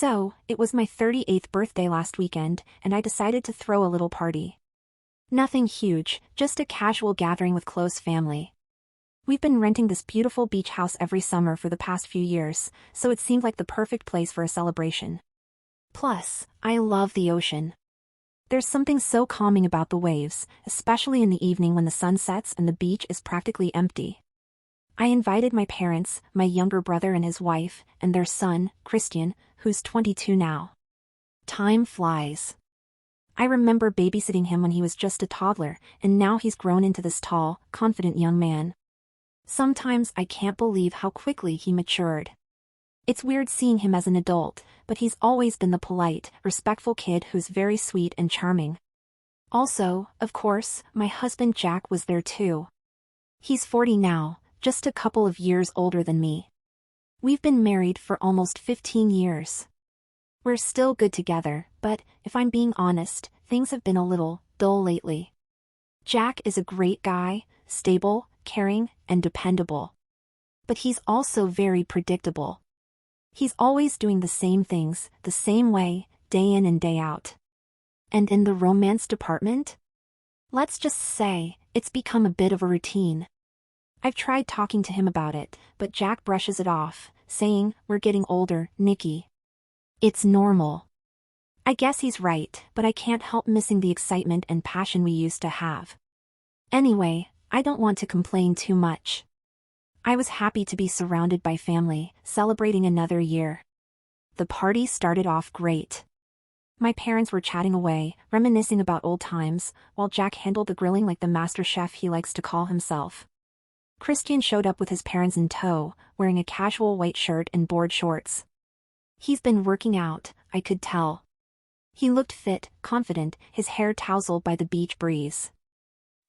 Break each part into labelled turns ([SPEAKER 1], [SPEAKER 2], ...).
[SPEAKER 1] So, it was my 38th birthday last weekend, and I decided to throw a little party. Nothing huge, just a casual gathering with close family. We've been renting this beautiful beach house every summer for the past few years, so it seemed like the perfect place for a celebration. Plus, I love the ocean. There's something so calming about the waves, especially in the evening when the sun sets and the beach is practically empty. I invited my parents, my younger brother and his wife, and their son, Christian, who's 22 now. Time flies. I remember babysitting him when he was just a toddler, and now he's grown into this tall, confident young man. Sometimes I can't believe how quickly he matured. It's weird seeing him as an adult, but he's always been the polite, respectful kid who's very sweet and charming. Also, of course, my husband Jack was there too. He's 40 now, just a couple of years older than me. We've been married for almost 15 years. We're still good together, but, if I'm being honest, things have been a little dull lately. Jack is a great guy, stable, caring, and dependable. But he's also very predictable. He's always doing the same things, the same way, day in and day out. And in the romance department? Let's just say, it's become a bit of a routine. I've tried talking to him about it, but Jack brushes it off, saying, "We're getting older, Nikki. It's normal." I guess he's right, but I can't help missing the excitement and passion we used to have. Anyway, I don't want to complain too much. I was happy to be surrounded by family, celebrating another year. The party started off great. My parents were chatting away, reminiscing about old times, while Jack handled the grilling like the master chef he likes to call himself. Christian showed up with his parents in tow, wearing a casual white shirt and board shorts. He's been working out, I could tell. He looked fit, confident, his hair tousled by the beach breeze.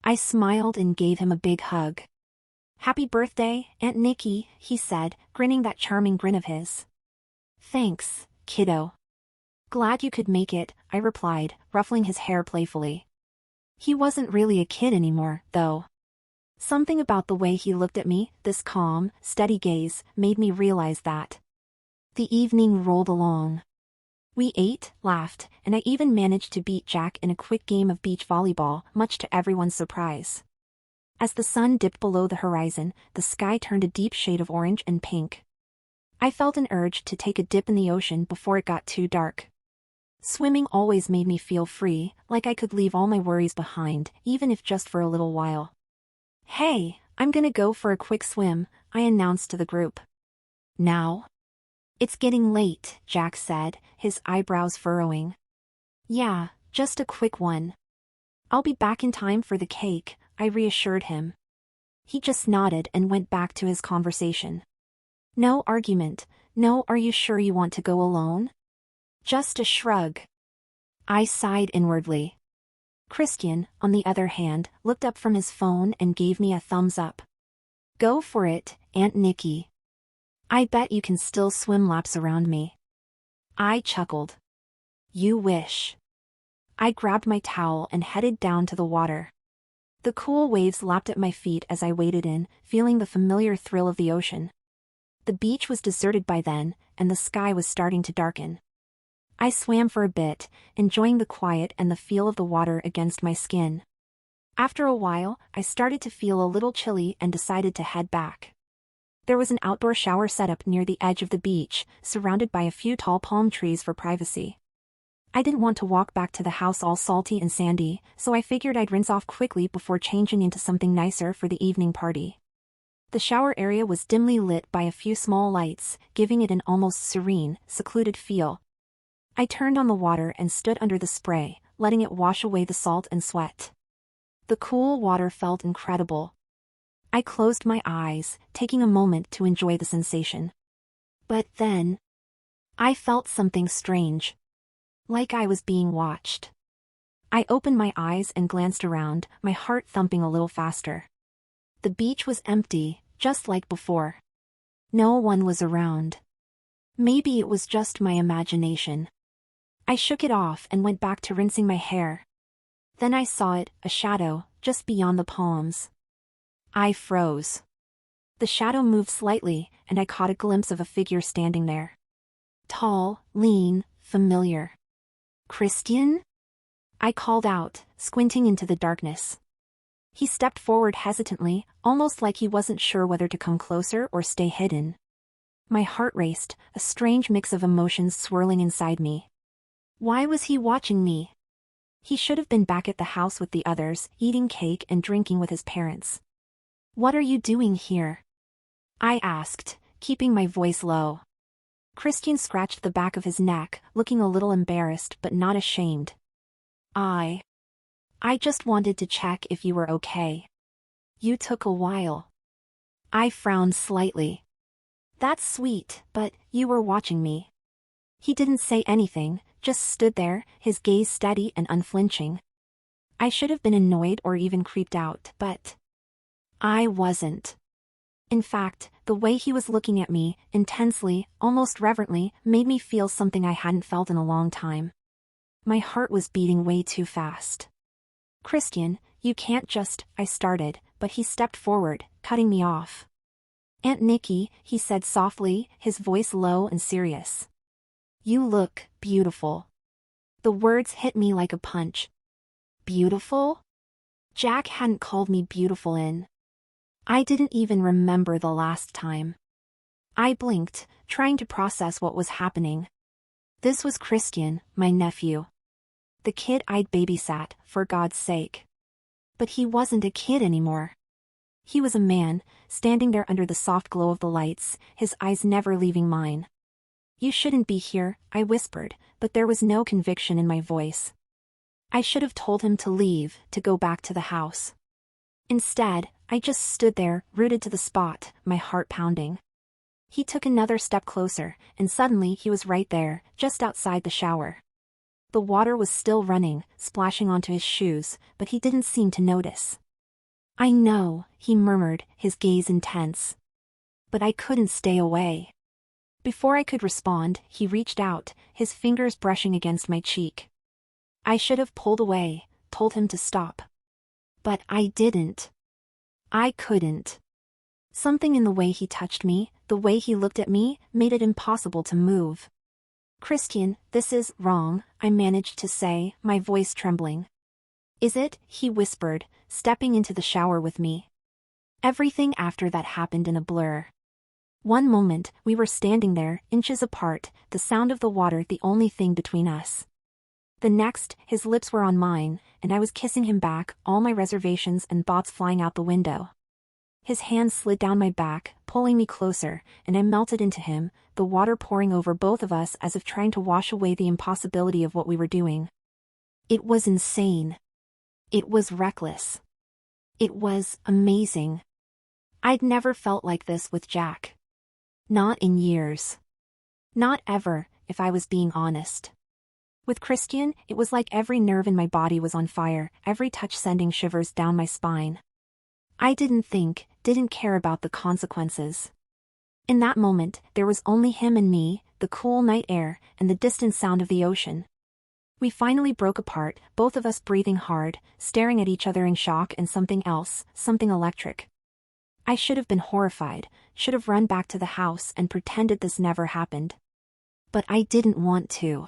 [SPEAKER 1] I smiled and gave him a big hug. "Happy birthday, Aunt Nikki," he said, grinning that charming grin of his. "Thanks, kiddo." "Glad you could make it," I replied, ruffling his hair playfully. He wasn't really a kid anymore, though. Something about the way he looked at me, this calm, steady gaze, made me realize that. The evening rolled along. We ate, laughed, and I even managed to beat Jack in a quick game of beach volleyball, much to everyone's surprise. As the sun dipped below the horizon, the sky turned a deep shade of orange and pink. I felt an urge to take a dip in the ocean before it got too dark. Swimming always made me feel free, like I could leave all my worries behind, even if just for a little while. "Hey, I'm gonna go for a quick swim," I announced to the group. "Now?" "It's getting late," Jack said, his eyebrows furrowing. "Yeah, just a quick one." "I'll be back in time for the cake," I reassured him. He just nodded and went back to his conversation. No argument, no "Are you sure you want to go alone?" Just a shrug. I sighed inwardly. Christian, on the other hand, looked up from his phone and gave me a thumbs up. "Go for it, Aunt Nikki. I bet you can still swim laps around me." I chuckled. "You wish." I grabbed my towel and headed down to the water. The cool waves lapped at my feet as I waded in, feeling the familiar thrill of the ocean. The beach was deserted by then, and the sky was starting to darken. I swam for a bit, enjoying the quiet and the feel of the water against my skin. After a while, I started to feel a little chilly and decided to head back. There was an outdoor shower set up near the edge of the beach, surrounded by a few tall palm trees for privacy. I didn't want to walk back to the house all salty and sandy, so I figured I'd rinse off quickly before changing into something nicer for the evening party. The shower area was dimly lit by a few small lights, giving it an almost serene, secluded feel. I turned on the water and stood under the spray, letting it wash away the salt and sweat. The cool water felt incredible. I closed my eyes, taking a moment to enjoy the sensation. But then, I felt something strange. Like I was being watched. I opened my eyes and glanced around, my heart thumping a little faster. The beach was empty, just like before. No one was around. Maybe it was just my imagination. I shook it off and went back to rinsing my hair. Then I saw it, a shadow, just beyond the palms. I froze. The shadow moved slightly, and I caught a glimpse of a figure standing there. Tall, lean, familiar. Christian? I called out, squinting into the darkness. He stepped forward hesitantly, almost like he wasn't sure whether to come closer or stay hidden. My heart raced, a strange mix of emotions swirling inside me. Why was he watching me? He should have been back at the house with the others, eating cake and drinking with his parents. What are you doing here? I asked, keeping my voice low. Christian scratched the back of his neck, looking a little embarrassed but not ashamed. I just wanted to check if you were okay. You took a while. I frowned slightly. That's sweet, but you were watching me. He didn't say anything, just stood there, his gaze steady and unflinching. I should have been annoyed or even creeped out, but I wasn't. In fact, the way he was looking at me, intensely, almost reverently, made me feel something I hadn't felt in a long time. My heart was beating way too fast. Christian, you can't just, I started, but he stepped forward, cutting me off. Aunt Nikki, he said softly, his voice low and serious. You look beautiful. The words hit me like a punch. Beautiful? Jack hadn't called me beautiful in. I didn't even remember the last time. I blinked, trying to process what was happening. This was Christian, my nephew. The kid I'd babysat, for God's sake. But he wasn't a kid anymore. He was a man, standing there under the soft glow of the lights, his eyes never leaving mine. You shouldn't be here, I whispered, but there was no conviction in my voice. I should have told him to leave, to go back to the house. Instead, I just stood there, rooted to the spot, my heart pounding. He took another step closer, and suddenly he was right there, just outside the shower. The water was still running, splashing onto his shoes, but he didn't seem to notice. I know, he murmured, his gaze intense. But I couldn't stay away. Before I could respond, he reached out, his fingers brushing against my cheek. I should have pulled away, told him to stop. But I didn't. I couldn't. Something in the way he touched me, the way he looked at me, made it impossible to move. Christian, this is wrong, I managed to say, my voice trembling. Is it? He whispered, stepping into the shower with me. Everything after that happened in a blur. One moment, we were standing there, inches apart, the sound of the water the only thing between us. The next, his lips were on mine, and I was kissing him back, all my reservations and thoughts flying out the window. His hand slid down my back, pulling me closer, and I melted into him, the water pouring over both of us as if trying to wash away the impossibility of what we were doing. It was insane. It was reckless. It was amazing. I'd never felt like this with Jack. Not in years. Not ever, if I was being honest. With Christian, it was like every nerve in my body was on fire, every touch sending shivers down my spine. I didn't care about the consequences. In that moment, there was only him and me, the cool night air, and the distant sound of the ocean. We finally broke apart, both of us breathing hard, staring at each other in shock and something else, something electric. I should have been horrified, should have run back to the house and pretended this never happened. But I didn't want to.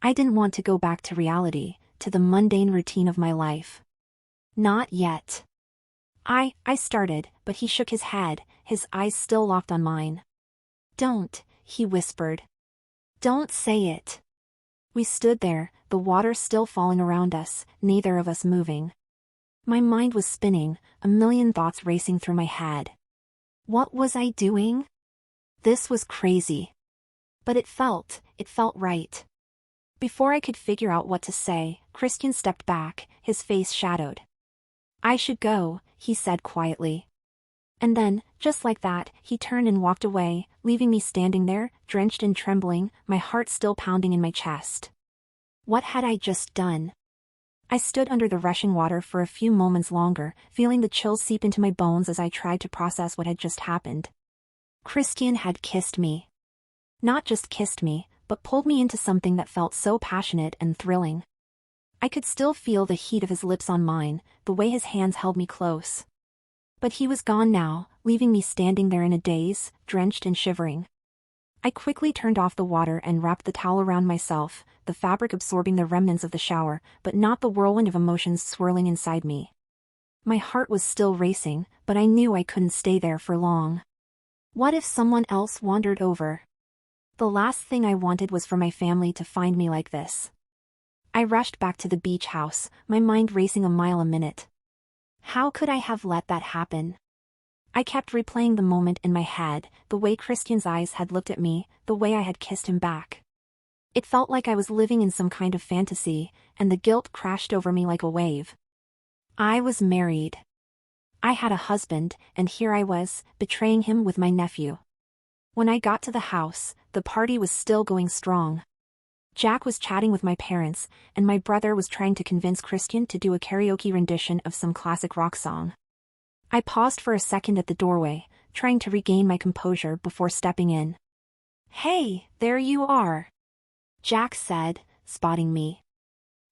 [SPEAKER 1] I didn't want to go back to reality, to the mundane routine of my life. Not yet. I started, but he shook his head, his eyes still locked on mine. Don't, he whispered. Don't say it. We stood there, the water still falling around us, neither of us moving. My mind was spinning, a million thoughts racing through my head. What was I doing? This was crazy. But it felt right. Before I could figure out what to say, Christian stepped back, his face shadowed. I should go, he said quietly. And then, just like that, he turned and walked away, leaving me standing there, drenched and trembling, my heart still pounding in my chest. What had I just done? I stood under the rushing water for a few moments longer, feeling the chills seep into my bones as I tried to process what had just happened. Christian had kissed me. Not just kissed me, but pulled me into something that felt so passionate and thrilling. I could still feel the heat of his lips on mine, the way his hands held me close. But he was gone now, leaving me standing there in a daze, drenched and shivering. I quickly turned off the water and wrapped the towel around myself, the fabric absorbing the remnants of the shower, but not the whirlwind of emotions swirling inside me. My heart was still racing, but I knew I couldn't stay there for long. What if someone else wandered over? The last thing I wanted was for my family to find me like this. I rushed back to the beach house, my mind racing a mile a minute. How could I have let that happen? I kept replaying the moment in my head, the way Christian's eyes had looked at me, the way I had kissed him back. It felt like I was living in some kind of fantasy, and the guilt crashed over me like a wave. I was married. I had a husband, and here I was, betraying him with my nephew. When I got to the house, the party was still going strong. Jack was chatting with my parents, and my brother was trying to convince Christian to do a karaoke rendition of some classic rock song. I paused for a second at the doorway, trying to regain my composure before stepping in. "Hey, there you are," Jack said, spotting me.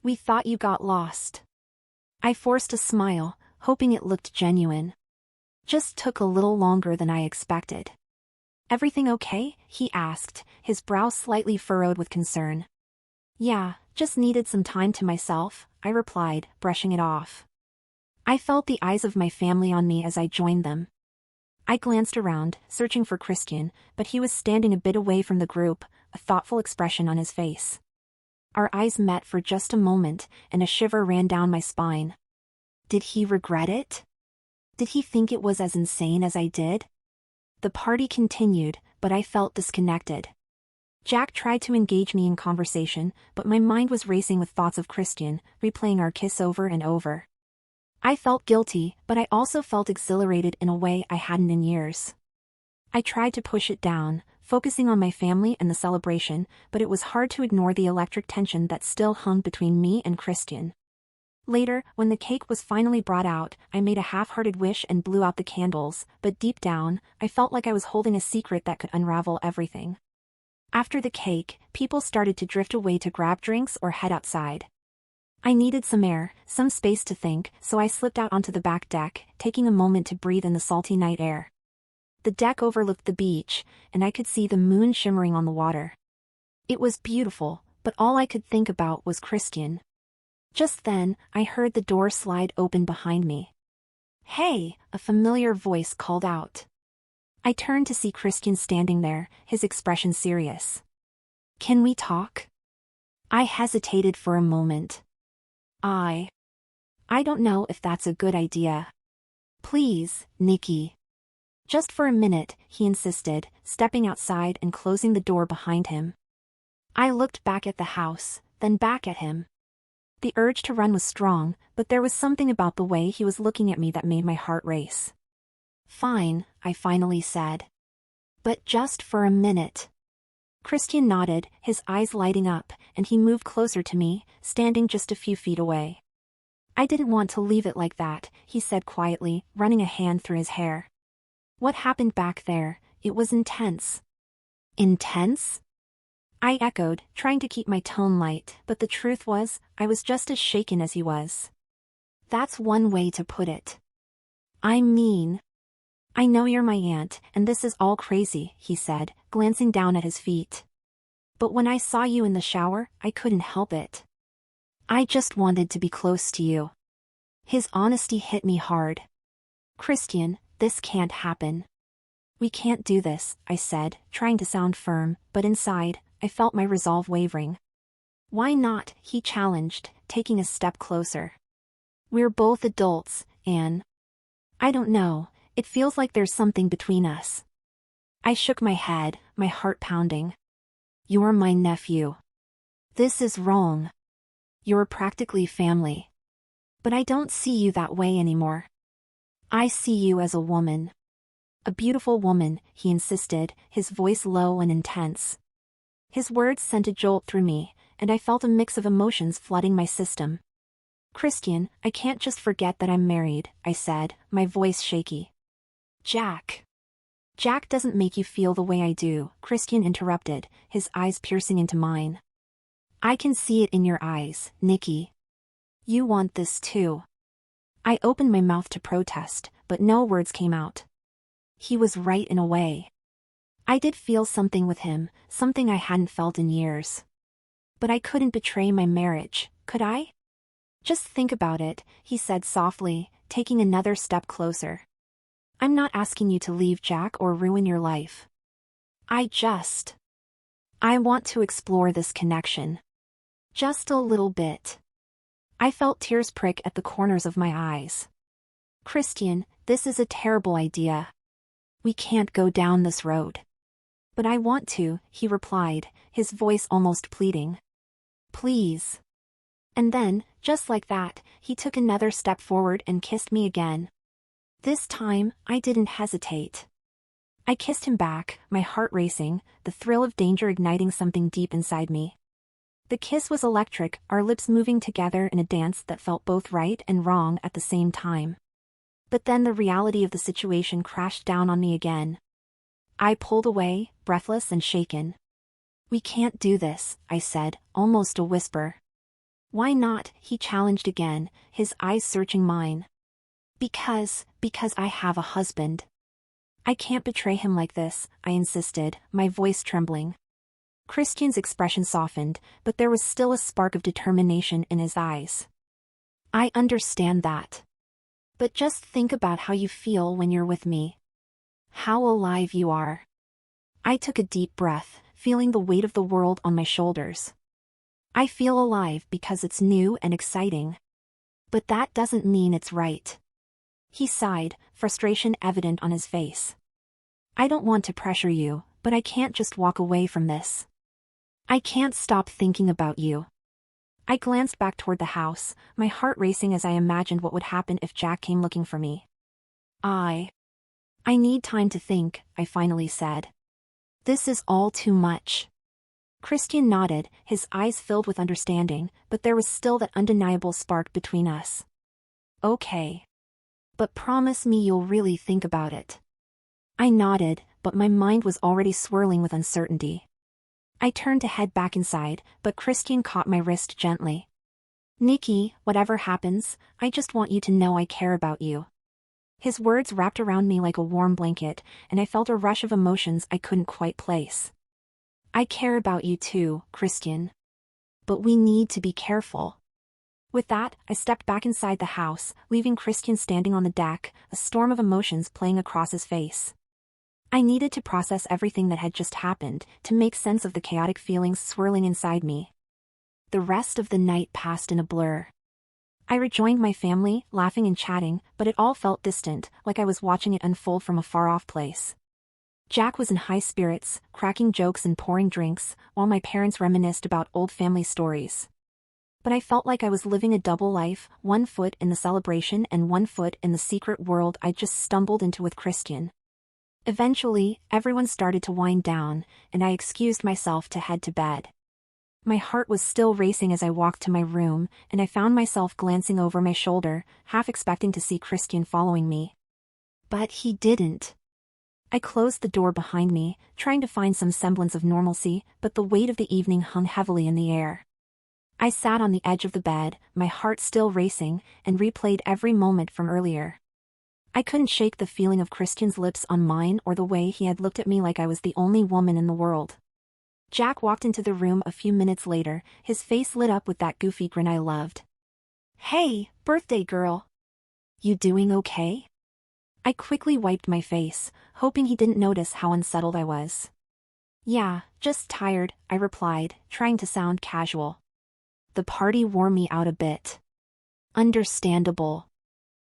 [SPEAKER 1] "We thought you got lost." I forced a smile, hoping it looked genuine. Just took a little longer than I expected. "Everything okay?" he asked, his brow slightly furrowed with concern. "Yeah, just needed some time to myself," I replied, brushing it off. I felt the eyes of my family on me as I joined them. I glanced around, searching for Christian, but he was standing a bit away from the group, a thoughtful expression on his face. Our eyes met for just a moment, and a shiver ran down my spine. Did he regret it? Did he think it was as insane as I did? The party continued, but I felt disconnected. Jack tried to engage me in conversation, but my mind was racing with thoughts of Christian, replaying our kiss over and over. I felt guilty, but I also felt exhilarated in a way I hadn't in years. I tried to push it down, focusing on my family and the celebration, but it was hard to ignore the electric tension that still hung between me and Christian. Later, when the cake was finally brought out, I made a half-hearted wish and blew out the candles, but deep down, I felt like I was holding a secret that could unravel everything. After the cake, people started to drift away to grab drinks or head outside. I needed some air, some space to think, so I slipped out onto the back deck, taking a moment to breathe in the salty night air. The deck overlooked the beach, and I could see the moon shimmering on the water. It was beautiful, but all I could think about was Christian. Just then, I heard the door slide open behind me. "Hey," a familiar voice called out. I turned to see Christian standing there, his expression serious. "Can we talk?" I hesitated for a moment. I don't know if that's a good idea. "Please, Nikki." "Just for a minute," he insisted, stepping outside and closing the door behind him. I looked back at the house, then back at him. The urge to run was strong, but there was something about the way he was looking at me that made my heart race. "Fine," I finally said. "But just for a minute." Christian nodded, his eyes lighting up, and he moved closer to me, standing just a few feet away. "I didn't want to leave it like that," he said quietly, running a hand through his hair. "What happened back there, it was intense." "Intense?" I echoed, trying to keep my tone light, but the truth was, I was just as shaken as he was. "That's one way to put it." "I mean, I know you're my aunt, and this is all crazy," he said, glancing down at his feet. "But when I saw you in the shower, I couldn't help it. I just wanted to be close to you." His honesty hit me hard. "Christian, this can't happen." "We can't do this," I said, trying to sound firm, but inside, I felt my resolve wavering. "Why not?" he challenged, taking a step closer. "We're both adults, Anne. I don't know. It feels like there's something between us." I shook my head, my heart pounding. "You're my nephew. This is wrong. You're practically family. But I don't see you that way anymore. I see you as a woman." "A beautiful woman," he insisted, his voice low and intense. His words sent a jolt through me, and I felt a mix of emotions flooding my system. "Christian, I can't just forget that I'm married," I said, my voice shaky. Jack doesn't make you feel the way I do," Christian interrupted, his eyes piercing into mine. "I can see it in your eyes, Nikki. You want this too." I opened my mouth to protest, but no words came out. He was right in a way. I did feel something with him, something I hadn't felt in years. But I couldn't betray my marriage, could I? Just think about it, he said softly, taking another step closer. I'm not asking you to leave Jack or ruin your life. I want to explore this connection. Just a little bit. I felt tears prick at the corners of my eyes. Christian, this is a terrible idea. We can't go down this road. But I want to, he replied, his voice almost pleading. Please. And then, just like that, he took another step forward and kissed me again. This time, I didn't hesitate. I kissed him back, my heart racing, the thrill of danger igniting something deep inside me. The kiss was electric, our lips moving together in a dance that felt both right and wrong at the same time. But then the reality of the situation crashed down on me again. I pulled away, breathless and shaken. We can't do this, I said, almost a whisper. Why not? He challenged again, his eyes searching mine. Because I have a husband. I can't betray him like this, I insisted, my voice trembling. Christian's expression softened, but there was still a spark of determination in his eyes. I understand that. But just think about how you feel when you're with me. How alive you are. I took a deep breath, feeling the weight of the world on my shoulders. I feel alive because it's new and exciting. But that doesn't mean it's right. He sighed, frustration evident on his face. I don't want to pressure you, but I can't just walk away from this. I can't stop thinking about you. I glanced back toward the house, my heart racing as I imagined what would happen if Jack came looking for me. I need time to think, I finally said. This is all too much. Christian nodded, his eyes filled with understanding, but there was still that undeniable spark between us. Okay. But promise me you'll really think about it. I nodded, but my mind was already swirling with uncertainty. I turned to head back inside, but Christian caught my wrist gently. Nikki, whatever happens, I just want you to know I care about you. His words wrapped around me like a warm blanket, and I felt a rush of emotions I couldn't quite place. I care about you too, Christian. But we need to be careful. With that, I stepped back inside the house, leaving Christian standing on the deck, a storm of emotions playing across his face. I needed to process everything that had just happened, to make sense of the chaotic feelings swirling inside me. The rest of the night passed in a blur. I rejoined my family, laughing and chatting, but it all felt distant, like I was watching it unfold from a far-off place. Jack was in high spirits, cracking jokes and pouring drinks, while my parents reminisced about old family stories. But I felt like I was living a double life, one foot in the celebration and one foot in the secret world I'd just stumbled into with Christian. Eventually, everyone started to wind down, and I excused myself to head to bed. My heart was still racing as I walked to my room, and I found myself glancing over my shoulder, half expecting to see Christian following me. But he didn't. I closed the door behind me, trying to find some semblance of normalcy, but the weight of the evening hung heavily in the air. I sat on the edge of the bed, my heart still racing, and replayed every moment from earlier. I couldn't shake the feeling of Christian's lips on mine or the way he had looked at me like I was the only woman in the world. Jack walked into the room a few minutes later, his face lit up with that goofy grin I loved. Hey, birthday girl. You doing okay? I quickly wiped my face, hoping he didn't notice how unsettled I was. Yeah, just tired, I replied, trying to sound casual. The party wore me out a bit. Understandable.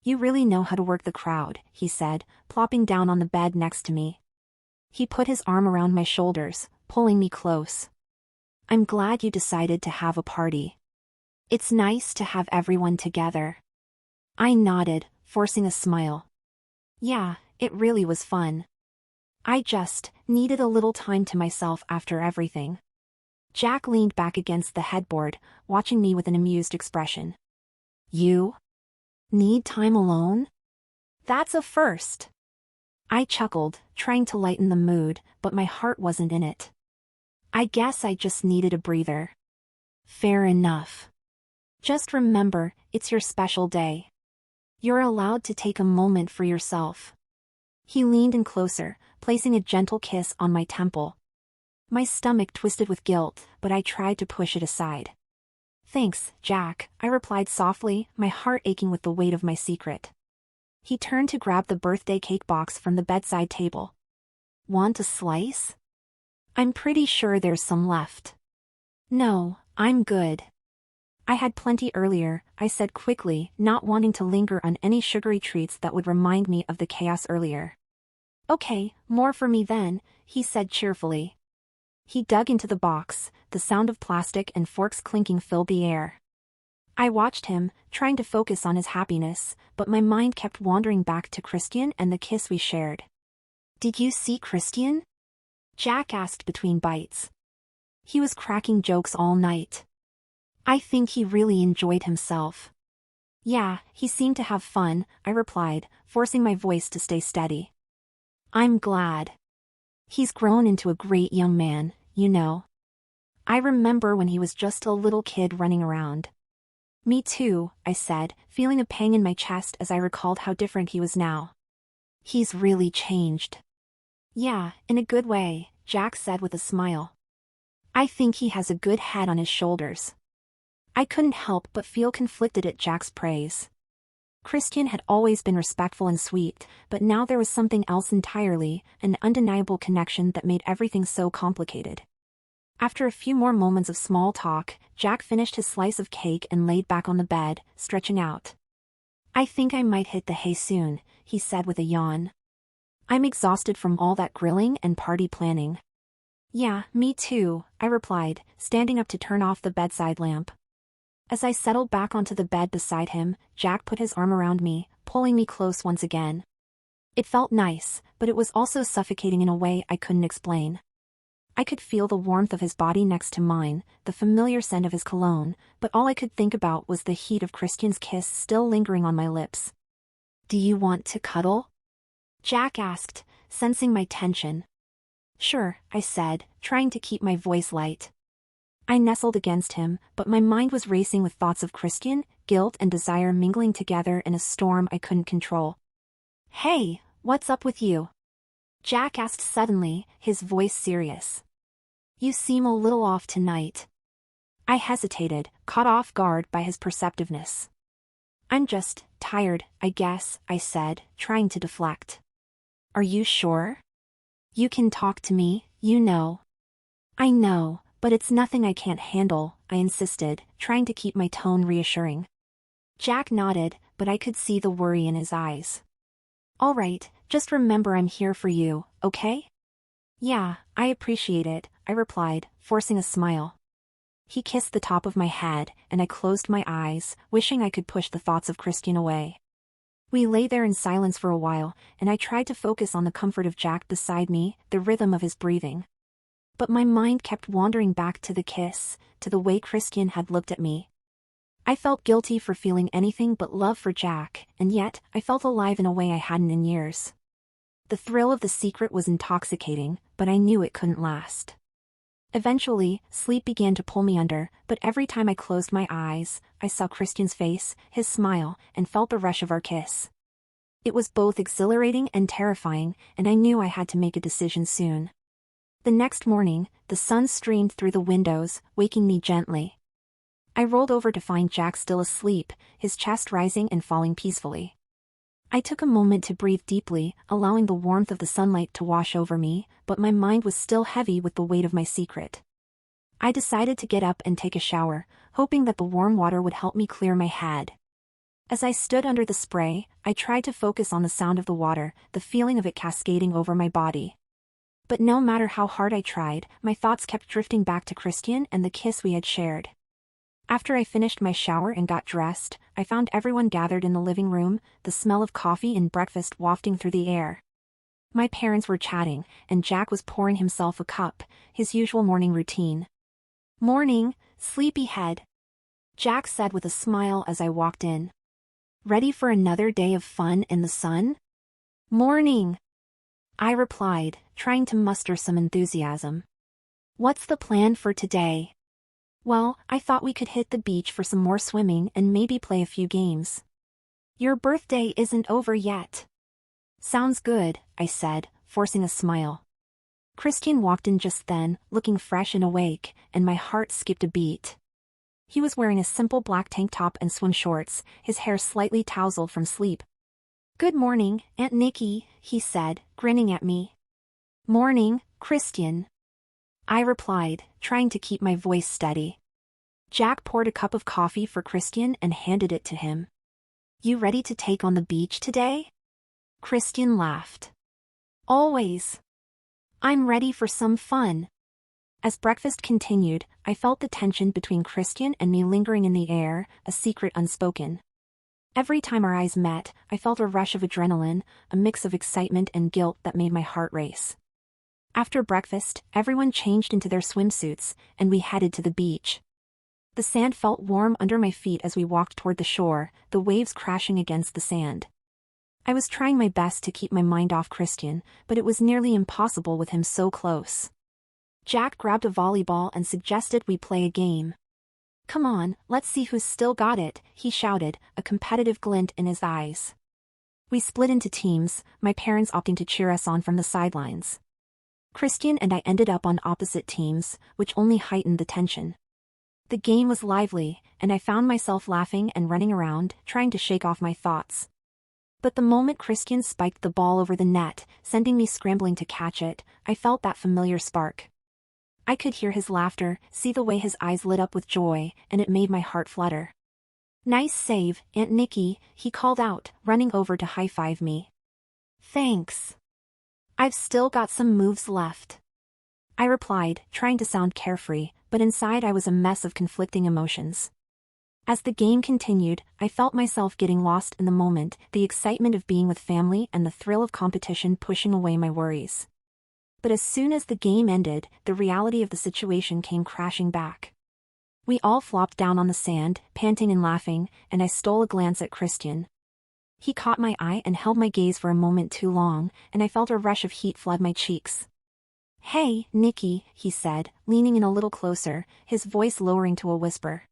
[SPEAKER 1] You really know how to work the crowd, he said, plopping down on the bed next to me. He put his arm around my shoulders, pulling me close. I'm glad you decided to have a party. It's nice to have everyone together. I nodded, forcing a smile. Yeah, it really was fun. I just needed a little time to myself after everything. Jack leaned back against the headboard, watching me with an amused expression. You need time alone? That's a first. I chuckled, trying to lighten the mood, but my heart wasn't in it. I guess I just needed a breather. Fair enough. Just remember, it's your special day. You're allowed to take a moment for yourself. He leaned in closer, placing a gentle kiss on my temple. My stomach twisted with guilt, but I tried to push it aside. "Thanks, Jack," I replied softly, my heart aching with the weight of my secret. He turned to grab the birthday cake box from the bedside table. "Want a slice?" "I'm pretty sure there's some left." "No, I'm good. I had plenty earlier," I said quickly, not wanting to linger on any sugary treats that would remind me of the chaos earlier. "Okay, more for me then," he said cheerfully. He dug into the box, the sound of plastic and forks clinking filled the air. I watched him, trying to focus on his happiness, but my mind kept wandering back to Christian and the kiss we shared. "Did you see Christian?" Jack asked between bites. "He was cracking jokes all night. I think he really enjoyed himself." "Yeah, he seemed to have fun," I replied, forcing my voice to stay steady. "I'm glad. He's grown into a great young man, you know. I remember when he was just a little kid running around." "Me too," I said, feeling a pang in my chest as I recalled how different he was now. "He's really changed." "Yeah, in a good way," Jack said with a smile. "I think he has a good head on his shoulders." I couldn't help but feel conflicted at Jack's praise. Christian had always been respectful and sweet, but now there was something else entirely, an undeniable connection that made everything so complicated. After a few more moments of small talk, Jack finished his slice of cake and laid back on the bed, stretching out. "I think I might hit the hay soon," he said with a yawn. "I'm exhausted from all that grilling and party planning." "Yeah, me too," I replied, standing up to turn off the bedside lamp. As I settled back onto the bed beside him, Jack put his arm around me, pulling me close once again. It felt nice, but it was also suffocating in a way I couldn't explain. I could feel the warmth of his body next to mine, the familiar scent of his cologne, but all I could think about was the heat of Christian's kiss still lingering on my lips. "Do you want to cuddle?" Jack asked, sensing my tension. "Sure," I said, trying to keep my voice light. I nestled against him, but my mind was racing with thoughts of Christian, guilt and desire mingling together in a storm I couldn't control. "Hey, what's up with you?" Jack asked suddenly, his voice serious. "You seem a little off tonight." I hesitated, caught off guard by his perceptiveness. "I'm just tired, I guess," I said, trying to deflect. "Are you sure? You can talk to me, you know." "I know, but it's nothing I can't handle," I insisted, trying to keep my tone reassuring. Jack nodded, but I could see the worry in his eyes. "All right, just remember I'm here for you, okay?" "Yeah, I appreciate it," I replied, forcing a smile. He kissed the top of my head, and I closed my eyes, wishing I could push the thoughts of Christian away. We lay there in silence for a while, and I tried to focus on the comfort of Jack beside me, the rhythm of his breathing. But my mind kept wandering back to the kiss, to the way Christian had looked at me. I felt guilty for feeling anything but love for Jack, and yet I felt alive in a way I hadn't in years. The thrill of the secret was intoxicating, but I knew it couldn't last. Eventually, sleep began to pull me under, but every time I closed my eyes, I saw Christian's face, his smile, and felt the rush of our kiss. It was both exhilarating and terrifying, and I knew I had to make a decision soon. The next morning, the sun streamed through the windows, waking me gently. I rolled over to find Jack still asleep, his chest rising and falling peacefully. I took a moment to breathe deeply, allowing the warmth of the sunlight to wash over me, but my mind was still heavy with the weight of my secret. I decided to get up and take a shower, hoping that the warm water would help me clear my head. As I stood under the spray, I tried to focus on the sound of the water, the feeling of it cascading over my body. But no matter how hard I tried, my thoughts kept drifting back to Christian and the kiss we had shared. After I finished my shower and got dressed, I found everyone gathered in the living room, the smell of coffee and breakfast wafting through the air. My parents were chatting, and Jack was pouring himself a cup, his usual morning routine. "Morning, sleepyhead," Jack said with a smile as I walked in. "Ready for another day of fun in the sun?" "Morning," I replied, trying to muster some enthusiasm. "What's the plan for today?" "Well, I thought we could hit the beach for some more swimming and maybe play a few games." "Your birthday isn't over yet." "Sounds good," I said, forcing a smile. Christian walked in just then, looking fresh and awake, and my heart skipped a beat. He was wearing a simple black tank top and swim shorts, his hair slightly tousled from sleep. "Good morning, Aunt Nikki," he said, grinning at me. "Morning, Christian," I replied, trying to keep my voice steady. Jack poured a cup of coffee for Christian and handed it to him. "You ready to take on the beach today?" Christian laughed. "Always. I'm ready for some fun." As breakfast continued, I felt the tension between Christian and me lingering in the air, a secret unspoken. Every time our eyes met, I felt a rush of adrenaline, a mix of excitement and guilt that made my heart race. After breakfast, everyone changed into their swimsuits, and we headed to the beach. The sand felt warm under my feet as we walked toward the shore, the waves crashing against the sand. I was trying my best to keep my mind off Christian, but it was nearly impossible with him so close. Jack grabbed a volleyball and suggested we play a game. "Come on, let's see who's still got it," he shouted, a competitive glint in his eyes. We split into teams, my parents opting to cheer us on from the sidelines. Christian and I ended up on opposite teams, which only heightened the tension. The game was lively, and I found myself laughing and running around, trying to shake off my thoughts. But the moment Christian spiked the ball over the net, sending me scrambling to catch it, I felt that familiar spark. I could hear his laughter, see the way his eyes lit up with joy, and it made my heart flutter. "Nice save, Aunt Nikki," he called out, running over to high-five me. "Thanks. I've still got some moves left," I replied, trying to sound carefree, but inside I was a mess of conflicting emotions. As the game continued, I felt myself getting lost in the moment, the excitement of being with family and the thrill of competition pushing away my worries. But as soon as the game ended, the reality of the situation came crashing back. We all flopped down on the sand, panting and laughing, and I stole a glance at Christian. He caught my eye and held my gaze for a moment too long, and I felt a rush of heat flood my cheeks. "Hey, Nikki," he said, leaning in a little closer, his voice lowering to a whisper.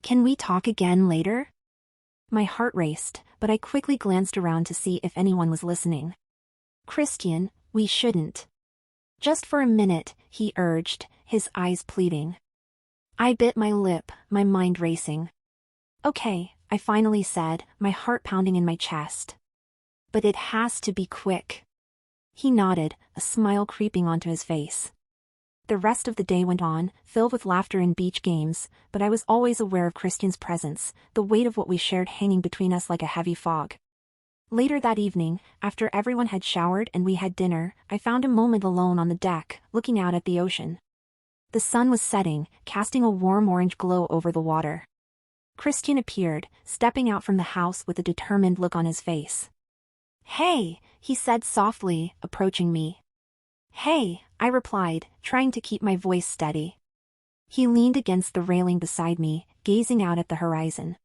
[SPEAKER 1] "Can we talk again later?" My heart raced, but I quickly glanced around to see if anyone was listening. "Christian, we shouldn't." "Just for a minute," he urged, his eyes pleading. I bit my lip, my mind racing. "Okay," I finally said, my heart pounding in my chest. "But it has to be quick." He nodded, a smile creeping onto his face. The rest of the day went on, filled with laughter and beach games, but I was always aware of Christian's presence, the weight of what we shared hanging between us like a heavy fog. Later that evening, after everyone had showered and we had dinner, I found a moment alone on the deck, looking out at the ocean. The sun was setting, casting a warm orange glow over the water. Christian appeared, stepping out from the house with a determined look on his face. "Hey," he said softly, approaching me. "Hey," I replied, trying to keep my voice steady. He leaned against the railing beside me, gazing out at the horizon.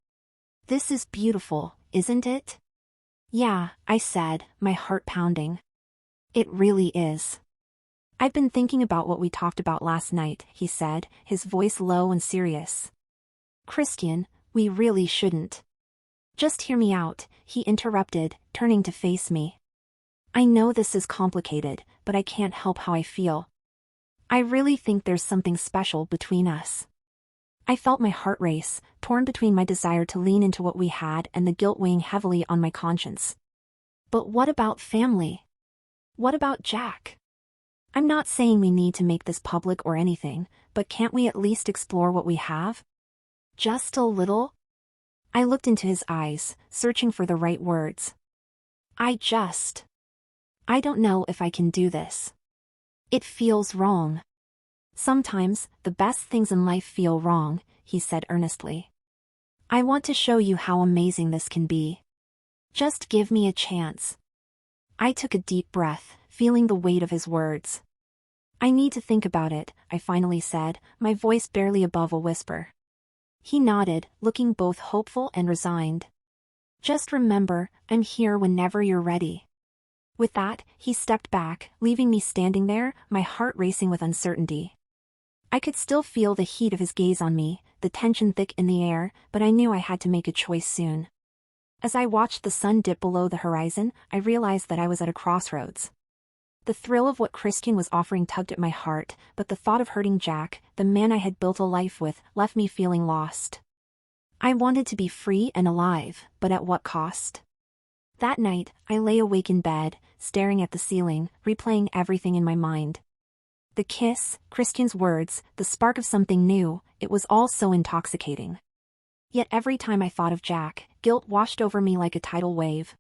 [SPEAKER 1] "This is beautiful, isn't it?" "Yeah," I said, my heart pounding. "It really is." "I've been thinking about what we talked about last night," he said, his voice low and serious. "Christian, we really shouldn't." "Just hear me out," he interrupted, turning to face me. "I know this is complicated, but I can't help how I feel. I really think there's something special between us." I felt my heart race, torn between my desire to lean into what we had and the guilt weighing heavily on my conscience. But what about family? What about Jack? I'm not saying we need to make this public or anything, but can't we at least explore what we have? Just a little? I looked into his eyes, searching for the right words. I don't know if I can do this. It feels wrong. Sometimes, the best things in life feel wrong, he said earnestly. I want to show you how amazing this can be. Just give me a chance. I took a deep breath, feeling the weight of his words. I need to think about it, I finally said, my voice barely above a whisper. He nodded, looking both hopeful and resigned. Just remember, I'm here whenever you're ready. With that, he stepped back, leaving me standing there, my heart racing with uncertainty. I could still feel the heat of his gaze on me, the tension thick in the air, but I knew I had to make a choice soon. As I watched the sun dip below the horizon, I realized that I was at a crossroads. The thrill of what Christian was offering tugged at my heart, but the thought of hurting Jack, the man I had built a life with, left me feeling lost. I wanted to be free and alive, but at what cost? That night, I lay awake in bed, staring at the ceiling, replaying everything in my mind. The kiss, Christian's words, the spark of something new, it was all so intoxicating. Yet every time I thought of Jack, guilt washed over me like a tidal wave.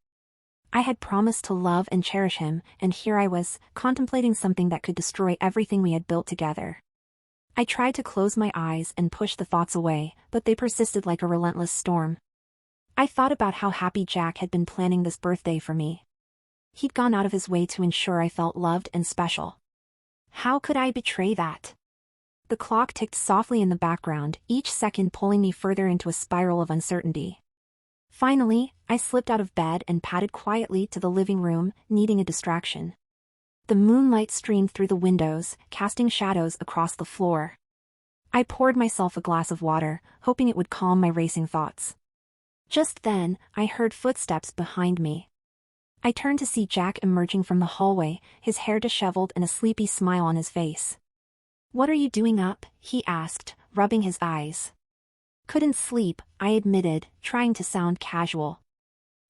[SPEAKER 1] I had promised to love and cherish him, and here I was, contemplating something that could destroy everything we had built together. I tried to close my eyes and push the thoughts away, but they persisted like a relentless storm. I thought about how happy Jack had been planning this birthday for me. He'd gone out of his way to ensure I felt loved and special. How could I betray that? The clock ticked softly in the background, each second pulling me further into a spiral of uncertainty. Finally, I slipped out of bed and padded quietly to the living room, needing a distraction. The moonlight streamed through the windows, casting shadows across the floor. I poured myself a glass of water, hoping it would calm my racing thoughts. Just then, I heard footsteps behind me. I turned to see Jack emerging from the hallway, his hair disheveled and a sleepy smile on his face. "What are you doing up?" he asked, rubbing his eyes. "Couldn't sleep," I admitted, trying to sound casual.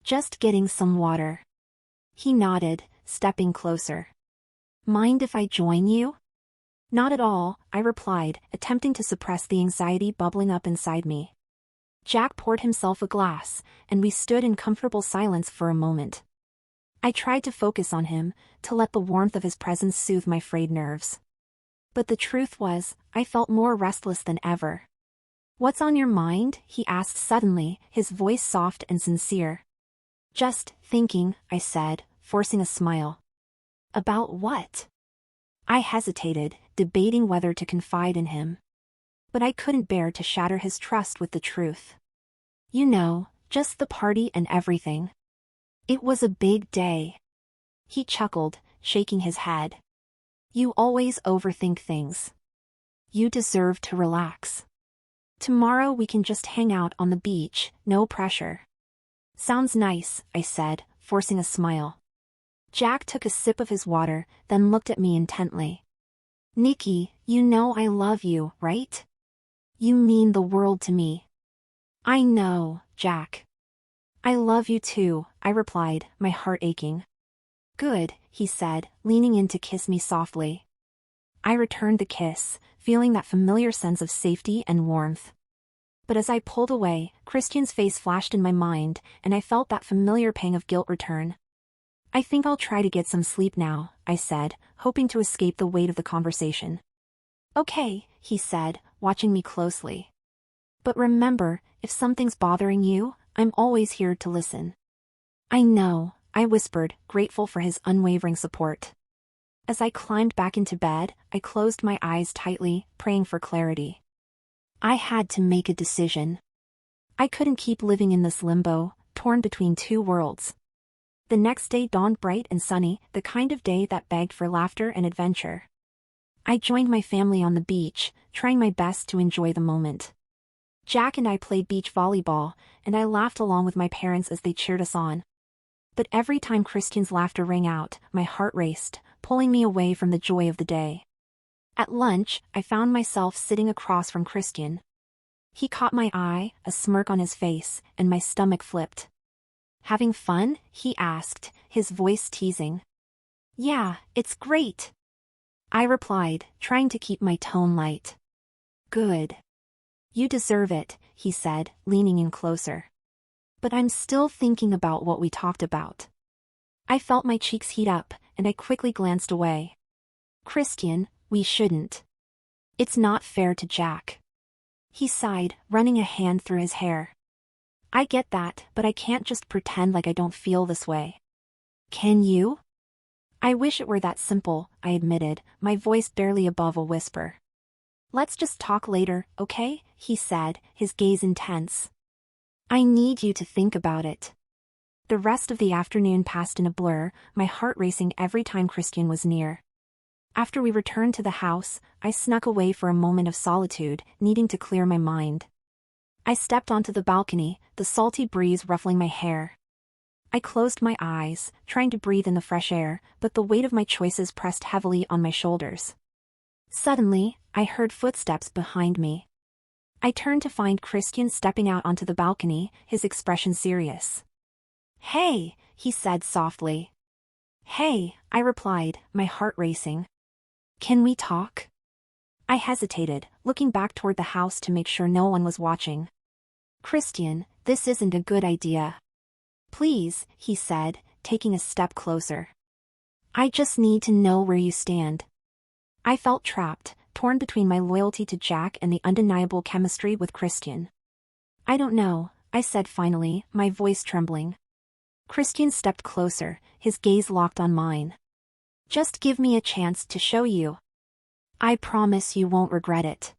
[SPEAKER 1] "Just getting some water." He nodded, stepping closer. "Mind if I join you?" "Not at all," I replied, attempting to suppress the anxiety bubbling up inside me. Jack poured himself a glass, and we stood in comfortable silence for a moment. I tried to focus on him, to let the warmth of his presence soothe my frayed nerves. But the truth was, I felt more restless than ever. "What's on your mind?" he asked suddenly, his voice soft and sincere. "Just thinking," I said, forcing a smile. "About what?" I hesitated, debating whether to confide in him. But I couldn't bear to shatter his trust with the truth. "You know, just the party and everything. It was a big day." He chuckled, shaking his head. "You always overthink things. You deserve to relax. Tomorrow we can just hang out on the beach, no pressure." "Sounds nice," I said, forcing a smile. Jack took a sip of his water, then looked at me intently. "Nikki, you know I love you, right? You mean the world to me." "I know, Jack." "I love you too," I replied, my heart aching. "Good," he said, leaning in to kiss me softly. I returned the kiss, feeling that familiar sense of safety and warmth. But as I pulled away, Christian's face flashed in my mind, and I felt that familiar pang of guilt return. "I think I'll try to get some sleep now," I said, hoping to escape the weight of the conversation. "Okay," he said, watching me closely. "But remember, if something's bothering you, I'm always here to listen." "I know," I whispered, grateful for his unwavering support. As I climbed back into bed, I closed my eyes tightly, praying for clarity. I had to make a decision. I couldn't keep living in this limbo, torn between two worlds. The next day dawned bright and sunny, the kind of day that begged for laughter and adventure. I joined my family on the beach, trying my best to enjoy the moment. Jack and I played beach volleyball, and I laughed along with my parents as they cheered us on. But every time Christian's laughter rang out, my heart raced, pulling me away from the joy of the day. At lunch, I found myself sitting across from Christian. He caught my eye, a smirk on his face, and my stomach flipped. "Having fun?" he asked, his voice teasing. "Yeah, it's great," I replied, trying to keep my tone light. "Good. You deserve it," he said, leaning in closer. "But I'm still thinking about what we talked about." I felt my cheeks heat up, and I quickly glanced away. "Christian, we shouldn't. It's not fair to Jack." He sighed, running a hand through his hair. "I get that, but I can't just pretend like I don't feel this way." "Can you?" "I wish it were that simple," I admitted, my voice barely above a whisper. "Let's just talk later, okay?" he said, his gaze intense. "I need you to think about it." The rest of the afternoon passed in a blur, my heart racing every time Christian was near. After we returned to the house, I snuck away for a moment of solitude, needing to clear my mind. I stepped onto the balcony, the salty breeze ruffling my hair. I closed my eyes, trying to breathe in the fresh air, but the weight of my choices pressed heavily on my shoulders. Suddenly, I heard footsteps behind me. I turned to find Christian stepping out onto the balcony, his expression serious. "Hey," he said softly. "Hey," I replied, my heart racing. "Can we talk?" I hesitated, looking back toward the house to make sure no one was watching. "Christian, this isn't a good idea. Please," he said, taking a step closer. "I just need to know where you stand." I felt trapped, torn between my loyalty to Jack and the undeniable chemistry with Christian. "I don't know," I said finally, my voice trembling. Christian stepped closer, his gaze locked on mine. "Just give me a chance to show you. I promise you won't regret it."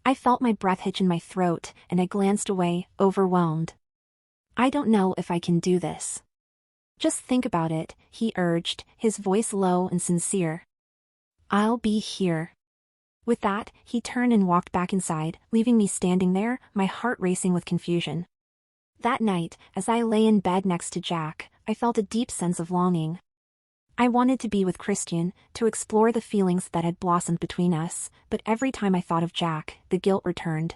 [SPEAKER 1] I felt my breath hitch in my throat, and I glanced away, overwhelmed. "I don't know if I can do this." "Just think about it," he urged, his voice low and sincere. "I'll be here." With that, he turned and walked back inside, leaving me standing there, my heart racing with confusion. That night, as I lay in bed next to Jack, I felt a deep sense of longing. I wanted to be with Christian, to explore the feelings that had blossomed between us, but every time I thought of Jack, the guilt returned.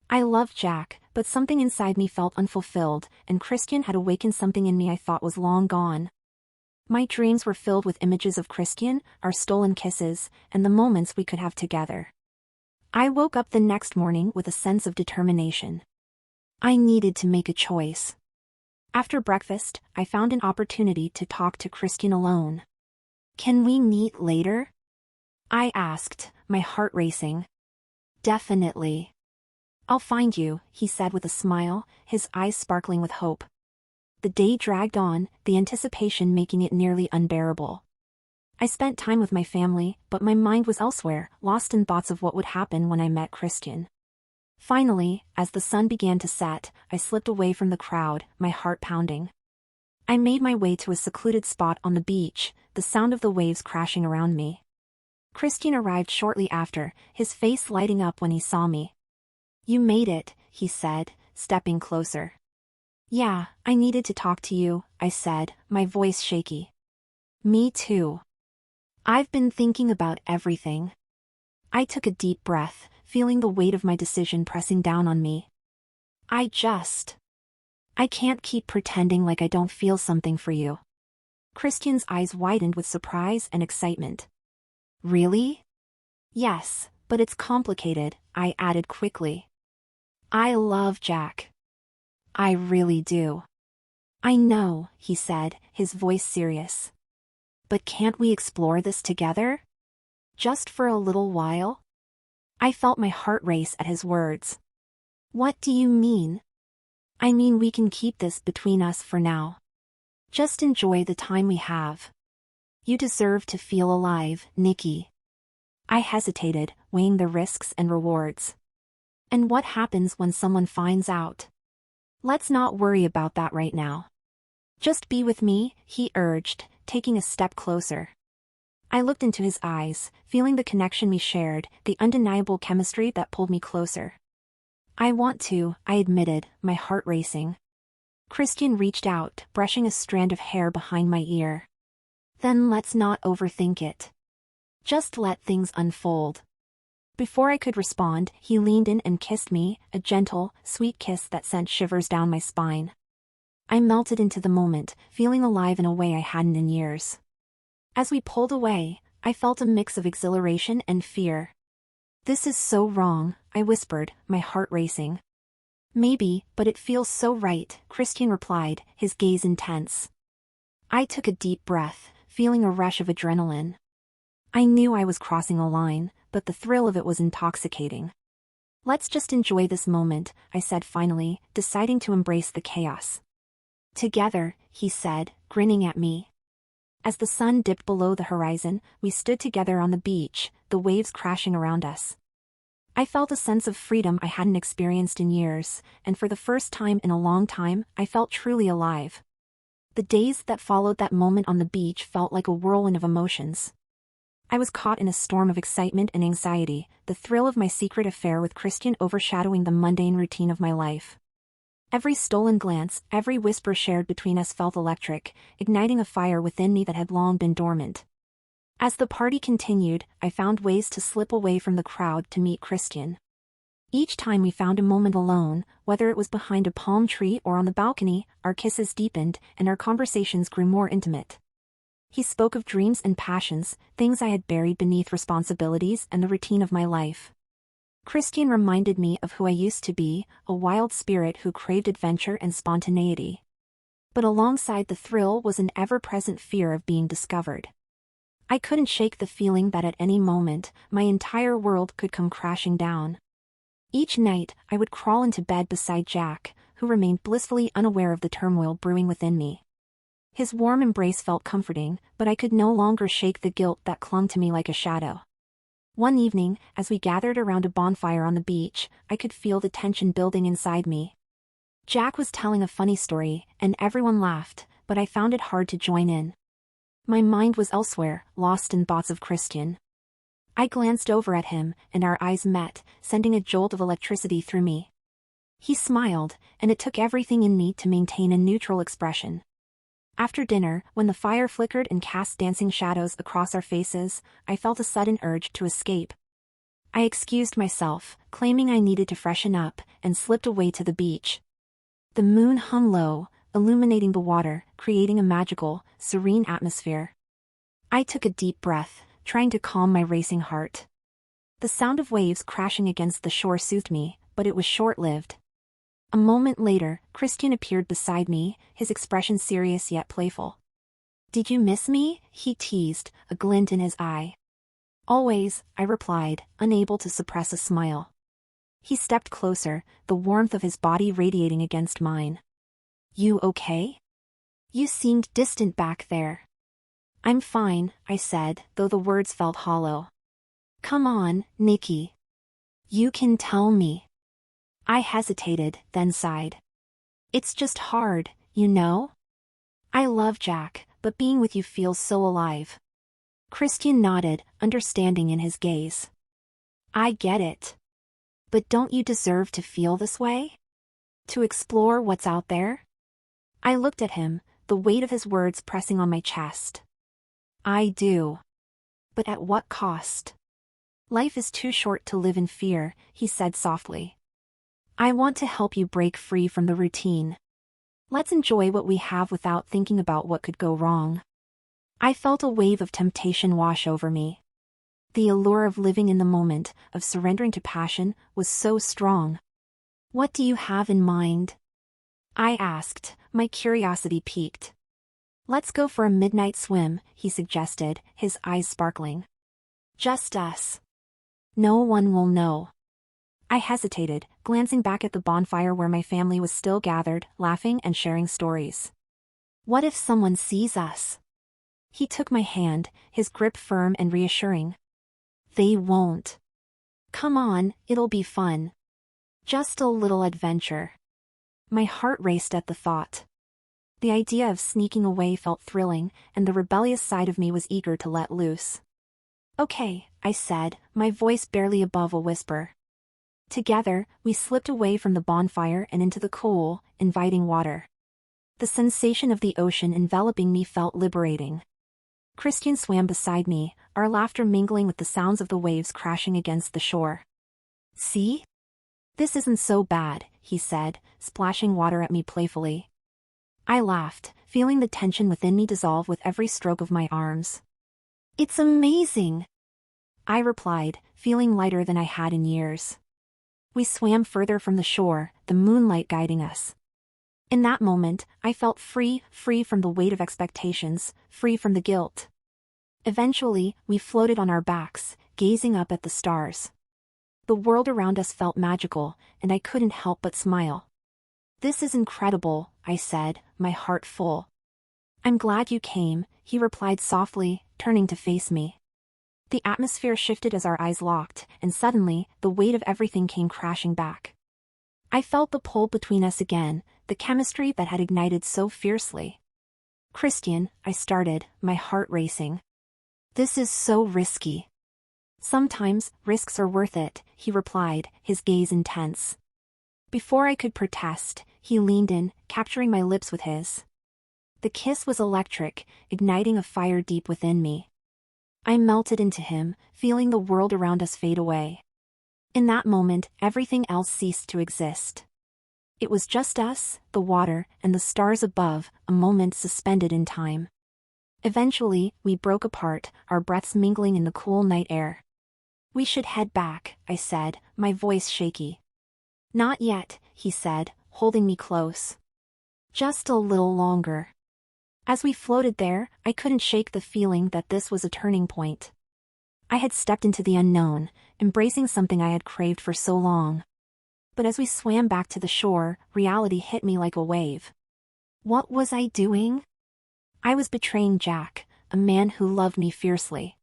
[SPEAKER 1] I loved Jack, but something inside me felt unfulfilled, and Christian had awakened something in me I thought was long gone. My dreams were filled with images of Christian, our stolen kisses, and the moments we could have together. I woke up the next morning with a sense of determination. I needed to make a choice. After breakfast, I found an opportunity to talk to Christian alone. "Can we meet later?" I asked, my heart racing. "Definitely. I'll find you," he said with a smile, his eyes sparkling with hope. The day dragged on, the anticipation making it nearly unbearable. I spent time with my family, but my mind was elsewhere, lost in thoughts of what would happen when I met Christian. Finally, as the sun began to set, I slipped away from the crowd, my heart pounding. I made my way to a secluded spot on the beach, the sound of the waves crashing around me. Christian arrived shortly after, his face lighting up when he saw me. "You made it," he said, stepping closer. "Yeah, I needed to talk to you," I said, my voice shaky. "Me too. I've been thinking about everything." I took a deep breath, feeling the weight of my decision pressing down on me. I can't keep pretending like I don't feel something for you." Christian's eyes widened with surprise and excitement. "Really?" "Yes, but it's complicated," I added quickly. "I love Jack. I really do." "I know," he said, his voice serious. "But can't we explore this together? Just for a little while?" I felt my heart race at his words. "What do you mean?" "I mean we can keep this between us for now. Just enjoy the time we have. You deserve to feel alive, Nikki." I hesitated, weighing the risks and rewards. "And what happens when someone finds out?" "Let's not worry about that right now. Just be with me," he urged, taking a step closer. I looked into his eyes, feeling the connection we shared, the undeniable chemistry that pulled me closer. "I want to," I admitted, my heart racing. Christian reached out, brushing a strand of hair behind my ear. "Then let's not overthink it. Just let things unfold." Before I could respond, he leaned in and kissed me, a gentle, sweet kiss that sent shivers down my spine. I melted into the moment, feeling alive in a way I hadn't in years. As we pulled away, I felt a mix of exhilaration and fear. "This is so wrong," I whispered, my heart racing. "Maybe, but it feels so right," Christian replied, his gaze intense. I took a deep breath, feeling a rush of adrenaline. I knew I was crossing a line, but the thrill of it was intoxicating. "Let's just enjoy this moment," I said finally, deciding to embrace the chaos. "Together," he said, grinning at me. As the sun dipped below the horizon, we stood together on the beach, the waves crashing around us. I felt a sense of freedom I hadn't experienced in years, and for the first time in a long time, I felt truly alive. The days that followed that moment on the beach felt like a whirlwind of emotions. I was caught in a storm of excitement and anxiety, the thrill of my secret affair with Christian overshadowing the mundane routine of my life. Every stolen glance, every whisper shared between us felt electric, igniting a fire within me that had long been dormant. As the party continued, I found ways to slip away from the crowd to meet Christian. Each time we found a moment alone, whether it was behind a palm tree or on the balcony, our kisses deepened and our conversations grew more intimate. He spoke of dreams and passions, things I had buried beneath responsibilities and the routine of my life. Christian reminded me of who I used to be, a wild spirit who craved adventure and spontaneity. But alongside the thrill was an ever-present fear of being discovered. I couldn't shake the feeling that at any moment, my entire world could come crashing down. Each night, I would crawl into bed beside Jack, who remained blissfully unaware of the turmoil brewing within me. His warm embrace felt comforting, but I could no longer shake the guilt that clung to me like a shadow. One evening, as we gathered around a bonfire on the beach, I could feel the tension building inside me. Jack was telling a funny story, and everyone laughed, but I found it hard to join in. My mind was elsewhere, lost in thoughts of Christian. I glanced over at him, and our eyes met, sending a jolt of electricity through me. He smiled, and it took everything in me to maintain a neutral expression. After dinner, when the fire flickered and cast dancing shadows across our faces, I felt a sudden urge to escape. I excused myself, claiming I needed to freshen up, and slipped away to the beach. The moon hung low, illuminating the water, creating a magical, serene atmosphere. I took a deep breath, trying to calm my racing heart. The sound of waves crashing against the shore soothed me, but it was short-lived. A moment later, Christian appeared beside me, his expression serious yet playful. "Did you miss me?" he teased, a glint in his eye. "Always," I replied, unable to suppress a smile. He stepped closer, the warmth of his body radiating against mine. "You okay? You seemed distant back there." "I'm fine," I said, though the words felt hollow. "Come on, Nikki. You can tell me." I hesitated, then sighed. "It's just hard, you know? I love Jack, but being with you feels so alive." Christian nodded, understanding in his gaze. "I get it. But don't you deserve to feel this way? To explore what's out there?" I looked at him, the weight of his words pressing on my chest. "I do. But at what cost? Life is too short to live in fear," he said softly. "I want to help you break free from the routine. Let's enjoy what we have without thinking about what could go wrong." I felt a wave of temptation wash over me. The allure of living in the moment, of surrendering to passion, was so strong. "What do you have in mind?" I asked, my curiosity piqued. "Let's go for a midnight swim," he suggested, his eyes sparkling. "Just us. No one will know." I hesitated, glancing back at the bonfire where my family was still gathered, laughing and sharing stories. "What if someone sees us?" He took my hand, his grip firm and reassuring. "They won't. Come on, it'll be fun. Just a little adventure." My heart raced at the thought. The idea of sneaking away felt thrilling, and the rebellious side of me was eager to let loose. "Okay," I said, my voice barely above a whisper. Together, we slipped away from the bonfire and into the cool, inviting water. The sensation of the ocean enveloping me felt liberating. Christian swam beside me, our laughter mingling with the sounds of the waves crashing against the shore. "See? This isn't so bad," he said, splashing water at me playfully. I laughed, feeling the tension within me dissolve with every stroke of my arms. "It's amazing," I replied, feeling lighter than I had in years. We swam further from the shore, the moonlight guiding us. In that moment, I felt free from the weight of expectations, free from the guilt. Eventually, we floated on our backs, gazing up at the stars. The world around us felt magical, and I couldn't help but smile. "This is incredible," I said, my heart full. "I'm glad you came," he replied softly, turning to face me. The atmosphere shifted as our eyes locked, and suddenly, the weight of everything came crashing back. I felt the pull between us again, the chemistry that had ignited so fiercely. "Christian," I started, my heart racing. "This is so risky." "Sometimes, risks are worth it," he replied, his gaze intense. Before I could protest, He leaned in, capturing my lips with his. The kiss was electric, igniting a fire deep within me. I melted into him, feeling the world around us fade away. In that moment, everything else ceased to exist. It was just us, the water, and the stars above, a moment suspended in time. Eventually, we broke apart, our breaths mingling in the cool night air. "We should head back," I said, my voice shaky. "Not yet," he said, holding me close. "Just a little longer." As we floated there, I couldn't shake the feeling that this was a turning point. I had stepped into the unknown, embracing something I had craved for so long. But as we swam back to the shore, reality hit me like a wave. What was I doing? I was betraying Jack, a man who loved me fiercely.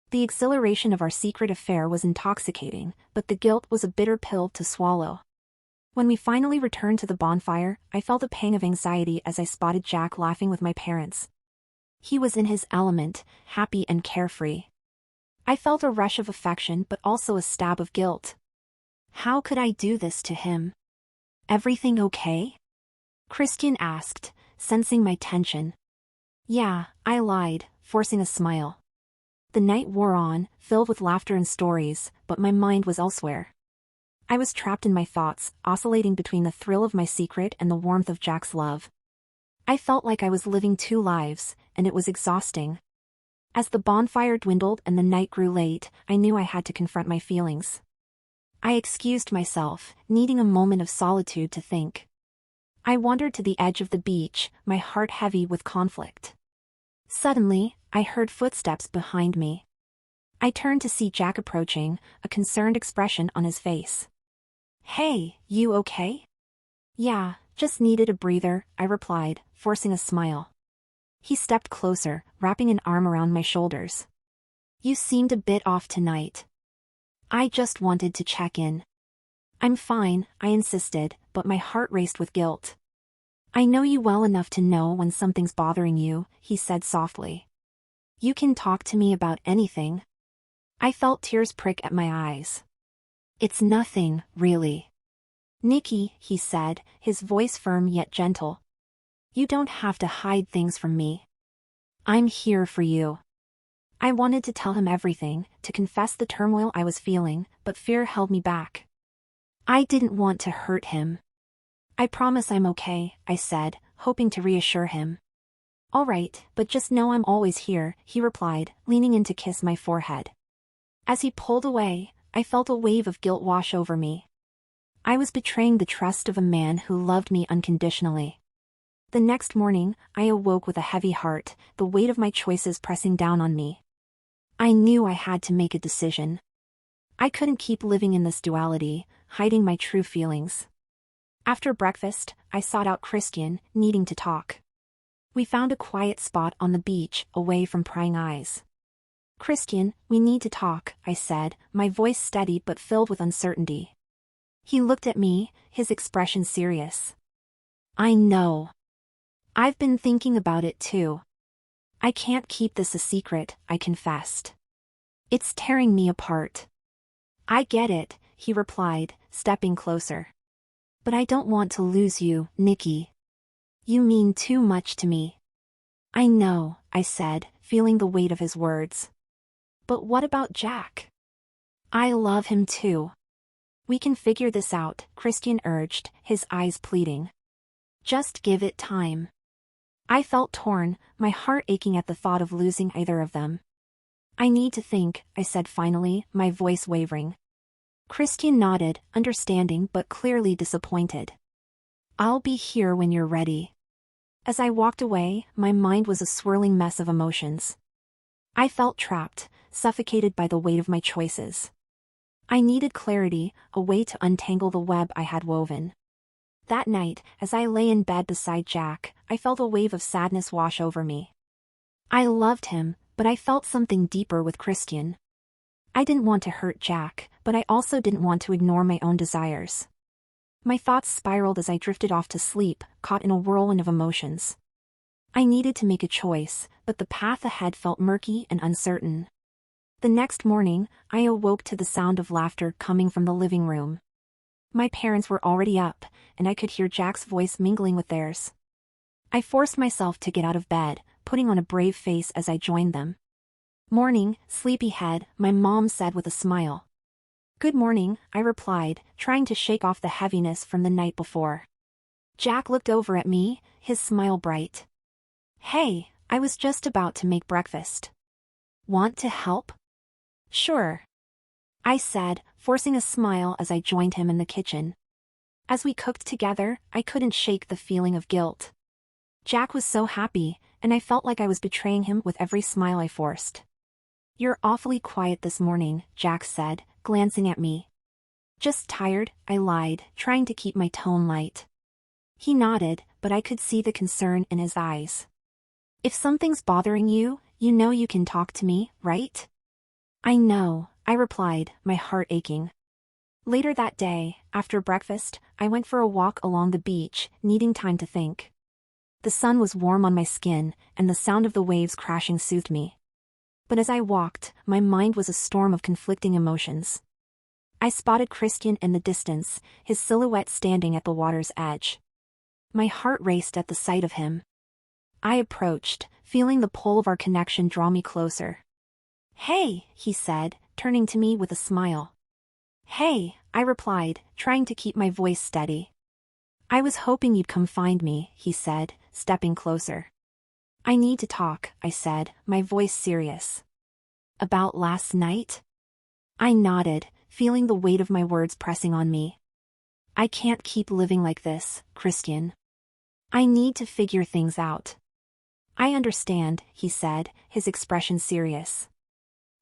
[SPEAKER 1] The exhilaration of our secret affair was intoxicating, but the guilt was a bitter pill to swallow. When we finally returned to the bonfire, I felt a pang of anxiety as I spotted Jack laughing with my parents. He was in his element, happy and carefree. I felt a rush of affection but also a stab of guilt. How could I do this to him? "Everything okay?" Christian asked, sensing my tension. "Yeah," I lied, forcing a smile. The night wore on, filled with laughter and stories, but my mind was elsewhere. I was trapped in my thoughts, oscillating between the thrill of my secret and the warmth of Jack's love. I felt like I was living two lives, and it was exhausting. As the bonfire dwindled and the night grew late, I knew I had to confront my feelings. I excused myself, needing a moment of solitude to think. I wandered to the edge of the beach, my heart heavy with conflict. Suddenly, I heard footsteps behind me. I turned to see Jack approaching, a concerned expression on his face. "Hey, you okay?" "Yeah, just needed a breather," I replied, forcing a smile. He stepped closer, wrapping an arm around my shoulders. "You seemed a bit off tonight." "I just wanted to check in." "I'm fine," I insisted, but my heart raced with guilt. "I know you well enough to know when something's bothering you," he said softly. "You can talk to me about anything." I felt tears prick at my eyes. "It's nothing, really." "Nikki," he said, his voice firm yet gentle. "You don't have to hide things from me. I'm here for you." I wanted to tell him everything, to confess the turmoil I was feeling, but fear held me back. I didn't want to hurt him. "I promise I'm okay," I said, hoping to reassure him. "All right, but just know I'm always here," he replied, leaning in to kiss my forehead. As he pulled away, I felt a wave of guilt wash over me. I was betraying the trust of a man who loved me unconditionally. The next morning, I awoke with a heavy heart, the weight of my choices pressing down on me. I knew I had to make a decision. I couldn't keep living in this duality, hiding my true feelings. After breakfast, I sought out Christian, needing to talk. We found a quiet spot on the beach, away from prying eyes. "Christian, we need to talk," I said, my voice steady but filled with uncertainty. He looked at me, his expression serious. "I know. I've been thinking about it too. I can't keep this a secret," I confessed. "It's tearing me apart." "I get it," he replied, stepping closer. "But I don't want to lose you, Nikki. You mean too much to me." "I know," I said, feeling the weight of his words. "But what about Jack?" "I love him too." "We can figure this out," Christian urged, his eyes pleading. "Just give it time." I felt torn, my heart aching at the thought of losing either of them. "I need to think," I said finally, my voice wavering. Christian nodded, understanding but clearly disappointed. "I'll be here when you're ready." As I walked away, my mind was a swirling mess of emotions. I felt trapped, suffocated by the weight of my choices. I needed clarity, a way to untangle the web I had woven. That night, as I lay in bed beside Jack, I felt a wave of sadness wash over me. I loved him, but I felt something deeper with Christian. I didn't want to hurt Jack, but I also didn't want to ignore my own desires. My thoughts spiraled as I drifted off to sleep, caught in a whirlwind of emotions. I needed to make a choice, but the path ahead felt murky and uncertain. The next morning, I awoke to the sound of laughter coming from the living room. My parents were already up, and I could hear Jack's voice mingling with theirs. I forced myself to get out of bed, putting on a brave face as I joined them. "Morning, sleepyhead," my mom said with a smile. "Good morning," I replied, trying to shake off the heaviness from the night before. Jack looked over at me, his smile bright. "Hey, I was just about to make breakfast. Want to help?" "Sure," I said, forcing a smile as I joined him in the kitchen. As we cooked together, I couldn't shake the feeling of guilt. Jack was so happy, and I felt like I was betraying him with every smile I forced. "You're awfully quiet this morning," Jack said, glancing at me. "Just tired," I lied, trying to keep my tone light. He nodded, but I could see the concern in his eyes. "If something's bothering you, you know you can talk to me, right?" "I know," I replied, my heart aching. Later that day, after breakfast, I went for a walk along the beach, needing time to think. The sun was warm on my skin, and the sound of the waves crashing soothed me. But as I walked, my mind was a storm of conflicting emotions. I spotted Christian in the distance, his silhouette standing at the water's edge. My heart raced at the sight of him. I approached, feeling the pull of our connection draw me closer. "Hey," he said, turning to me with a smile. "Hey," I replied, trying to keep my voice steady. "I was hoping you'd come find me," he said, stepping closer. "I need to talk," I said, my voice serious. "About last night?" I nodded, feeling the weight of my words pressing on me. "I can't keep living like this, Christian. I need to figure things out." "I understand," he said, his expression serious.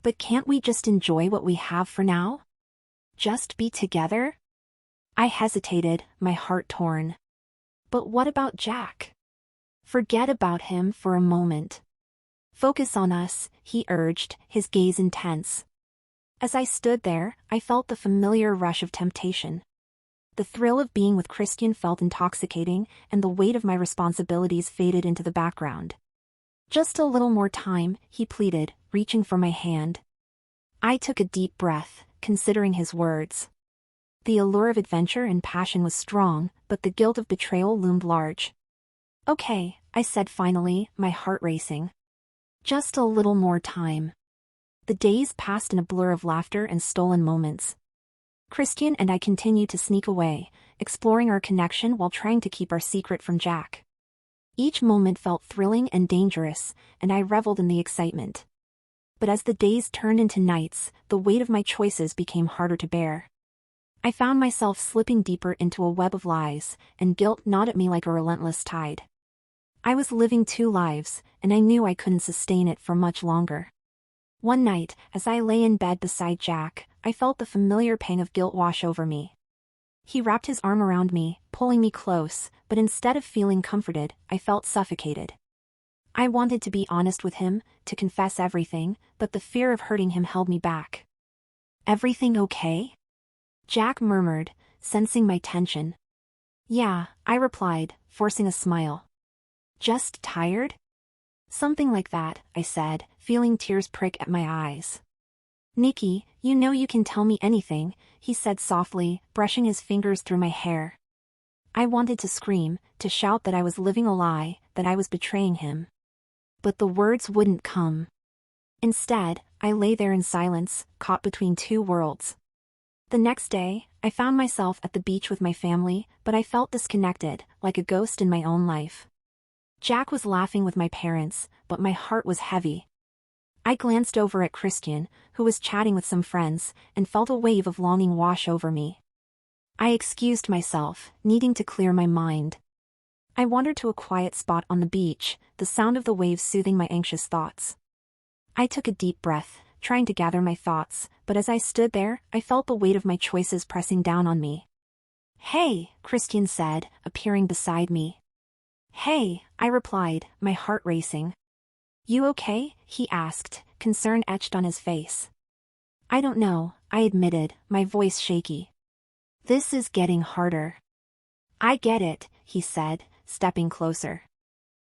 [SPEAKER 1] "But can't we just enjoy what we have for now? Just be together?" I hesitated, my heart torn. "But what about Jack?" "Forget about him for a moment. Focus on us," he urged, his gaze intense. As I stood there, I felt the familiar rush of temptation. The thrill of being with Christian felt intoxicating, and the weight of my responsibilities faded into the background. "Just a little more time," he pleaded, reaching for my hand. I took a deep breath, considering his words. The allure of adventure and passion was strong, but the guilt of betrayal loomed large. "Okay," I said finally, my heart racing. "Just a little more time." The days passed in a blur of laughter and stolen moments. Christian and I continued to sneak away, exploring our connection while trying to keep our secret from Jack. Each moment felt thrilling and dangerous, and I reveled in the excitement. But as the days turned into nights, the weight of my choices became harder to bear. I found myself slipping deeper into a web of lies, and guilt gnawed at me like a relentless tide. I was living two lives, and I knew I couldn't sustain it for much longer. One night, as I lay in bed beside Jack, I felt the familiar pang of guilt wash over me. He wrapped his arm around me, pulling me close, but instead of feeling comforted, I felt suffocated. I wanted to be honest with him, to confess everything, but the fear of hurting him held me back. "Everything okay?" Jack murmured, sensing my tension. "Yeah," I replied, forcing a smile. "Just tired?" "Something like that," I said, feeling tears prick at my eyes. "Nikki, you know you can tell me anything," he said softly, brushing his fingers through my hair. I wanted to scream, to shout that I was living a lie, that I was betraying him. But the words wouldn't come. Instead, I lay there in silence, caught between two worlds. The next day, I found myself at the beach with my family, but I felt disconnected, like a ghost in my own life. Jack was laughing with my parents, but my heart was heavy. I glanced over at Christian, who was chatting with some friends, and felt a wave of longing wash over me. I excused myself, needing to clear my mind. I wandered to a quiet spot on the beach, the sound of the waves soothing my anxious thoughts. I took a deep breath, trying to gather my thoughts, but as I stood there, I felt the weight of my choices pressing down on me. "Hey," Christian said, appearing beside me. "Hey," I replied, my heart racing. "You okay?" he asked, concern etched on his face. "I don't know," I admitted, my voice shaky. "This is getting harder." "I get it," he said, stepping closer.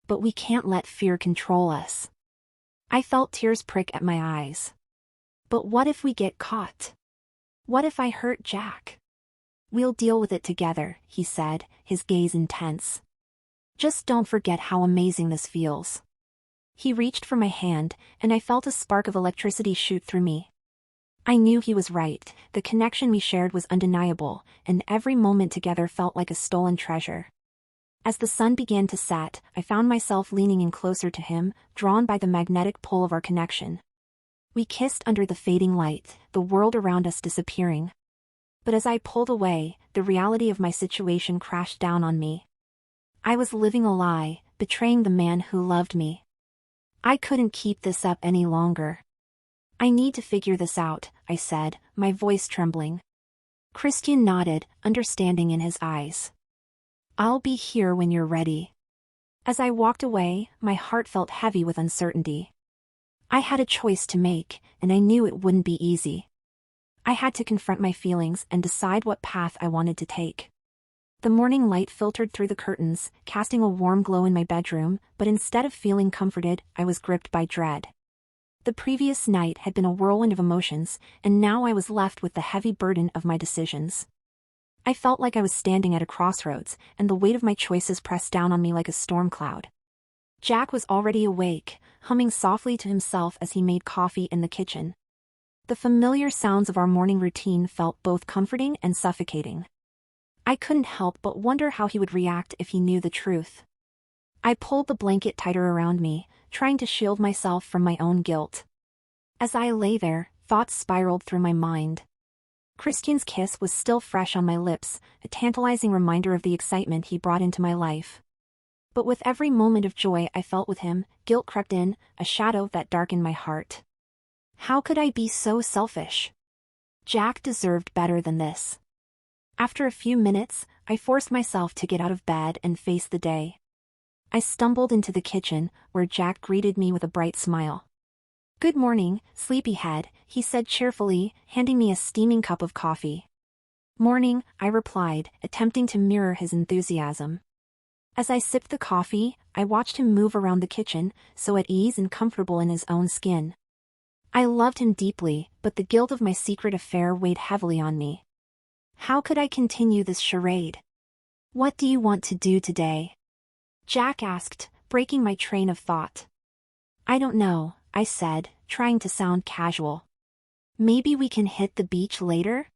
[SPEAKER 1] "But we can't let fear control us." I felt tears prick at my eyes. "But what if we get caught? What if I hurt Jack? We'll deal with it together, he said, his gaze intense. Just don't forget how amazing this feels. He reached for my hand, and I felt a spark of electricity shoot through me. I knew he was right, the connection we shared was undeniable, and every moment together felt like a stolen treasure. As the sun began to set, I found myself leaning in closer to him, drawn by the magnetic pull of our connection. We kissed under the fading light, the world around us disappearing. But as I pulled away, the reality of my situation crashed down on me. I was living a lie, betraying the man who loved me. I couldn't keep this up any longer. I need to figure this out, I said, my voice trembling. Christian nodded, understanding in his eyes. I'll be here when you're ready. As I walked away, my heart felt heavy with uncertainty. I had a choice to make, and I knew it wouldn't be easy. I had to confront my feelings and decide what path I wanted to take. The morning light filtered through the curtains, casting a warm glow in my bedroom, but instead of feeling comforted, I was gripped by dread. The previous night had been a whirlwind of emotions, and now I was left with the heavy burden of my decisions. I felt like I was standing at a crossroads, and the weight of my choices pressed down on me like a storm cloud. Jack was already awake, humming softly to himself as he made coffee in the kitchen. The familiar sounds of our morning routine felt both comforting and suffocating. I couldn't help but wonder how he would react if he knew the truth. I pulled the blanket tighter around me, trying to shield myself from my own guilt. As I lay there, thoughts spiraled through my mind. Christian's kiss was still fresh on my lips, a tantalizing reminder of the excitement he brought into my life. But with every moment of joy I felt with him, guilt crept in, a shadow that darkened my heart. How could I be so selfish? Jack deserved better than this. After a few minutes, I forced myself to get out of bed and face the day. I stumbled into the kitchen, where Jack greeted me with a bright smile. Good morning, sleepyhead, he said cheerfully, handing me a steaming cup of coffee. Morning, I replied, attempting to mirror his enthusiasm. As I sipped the coffee, I watched him move around the kitchen, so at ease and comfortable in his own skin. I loved him deeply, but the guilt of my secret affair weighed heavily on me. How could I continue this charade? What do you want to do today? Jack asked, breaking my train of thought. I don't know, I said, trying to sound casual. Maybe we can hit the beach later?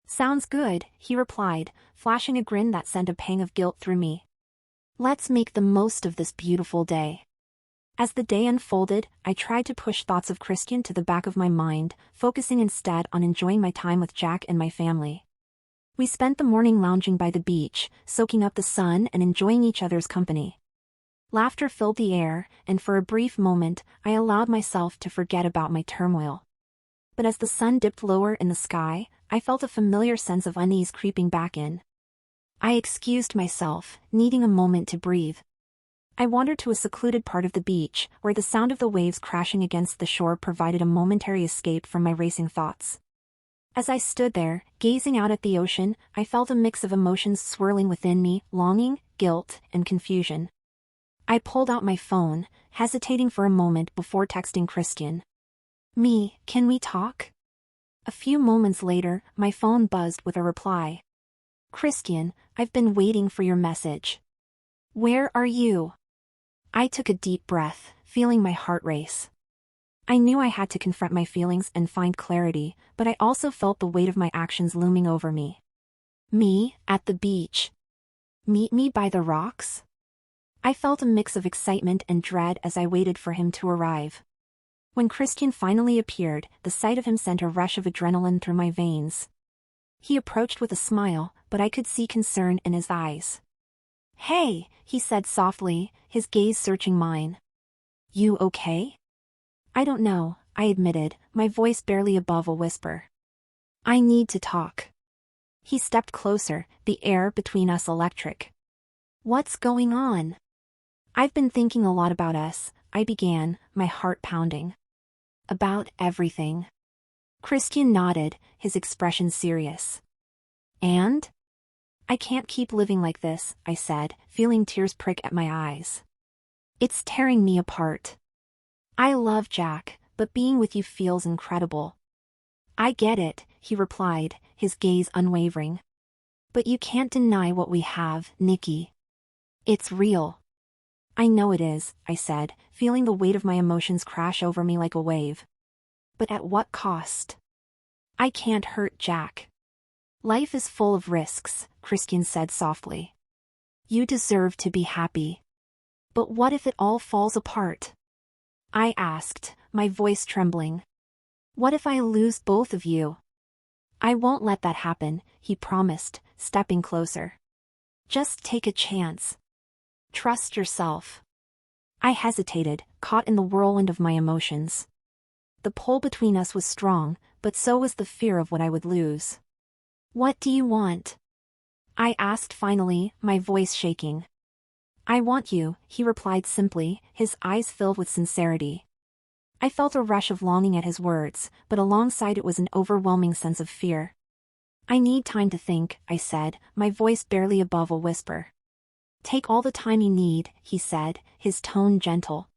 [SPEAKER 1] Sounds good, he replied, flashing a grin that sent a pang of guilt through me. Let's make the most of this beautiful day. As the day unfolded, I tried to push thoughts of Christian to the back of my mind, focusing instead on enjoying my time with Jack and my family. We spent the morning lounging by the beach, soaking up the sun and enjoying each other's company. Laughter filled the air, and for a brief moment, I allowed myself to forget about my turmoil. But as the sun dipped lower in the sky, I felt a familiar sense of unease creeping back in. I excused myself, needing a moment to breathe. I wandered to a secluded part of the beach, where the sound of the waves crashing against the shore provided a momentary escape from my racing thoughts. As I stood there, gazing out at the ocean, I felt a mix of emotions swirling within me, longing, guilt, and confusion. I pulled out my phone, hesitating for a moment before texting Christian. Can we talk? A few moments later, my phone buzzed with a reply. Christian, I've been waiting for your message. Where are you? I took a deep breath, feeling my heart race. I knew I had to confront my feelings and find clarity, but I also felt the weight of my actions looming over me. At the beach. Meet me by the rocks? I felt a mix of excitement and dread as I waited for him to arrive. When Christian finally appeared, the sight of him sent a rush of adrenaline through my veins. He approached with a smile, but I could see concern in his eyes. Hey, he said softly, his gaze searching mine. You okay? I don't know, I admitted, my voice barely above a whisper. I need to talk. He stepped closer, the air between us electric. What's going on? I've been thinking a lot about us, I began, my heart pounding. About everything. Christian nodded, his expression serious. And? I can't keep living like this, I said, feeling tears prick at my eyes. It's tearing me apart. I love Jack, but being with you feels incredible. I get it, he replied, his gaze unwavering. But you can't deny what we have, Nikki. It's real. I know it is, I said, feeling the weight of my emotions crash over me like a wave. But at what cost? I can't hurt Jack. Life is full of risks, Christian said softly. You deserve to be happy. But what if it all falls apart? I asked, my voice trembling. What if I lose both of you? I won't let that happen, he promised, stepping closer. Just take a chance. Trust yourself. I hesitated, caught in the whirlwind of my emotions. The pull between us was strong, but so was the fear of what I would lose. What do you want? I asked finally, my voice shaking. I want you, he replied simply, his eyes filled with sincerity. I felt a rush of longing at his words, but alongside it was an overwhelming sense of fear. I need time to think, I said, my voice barely above a whisper. Take all the time you need, he said, his tone gentle.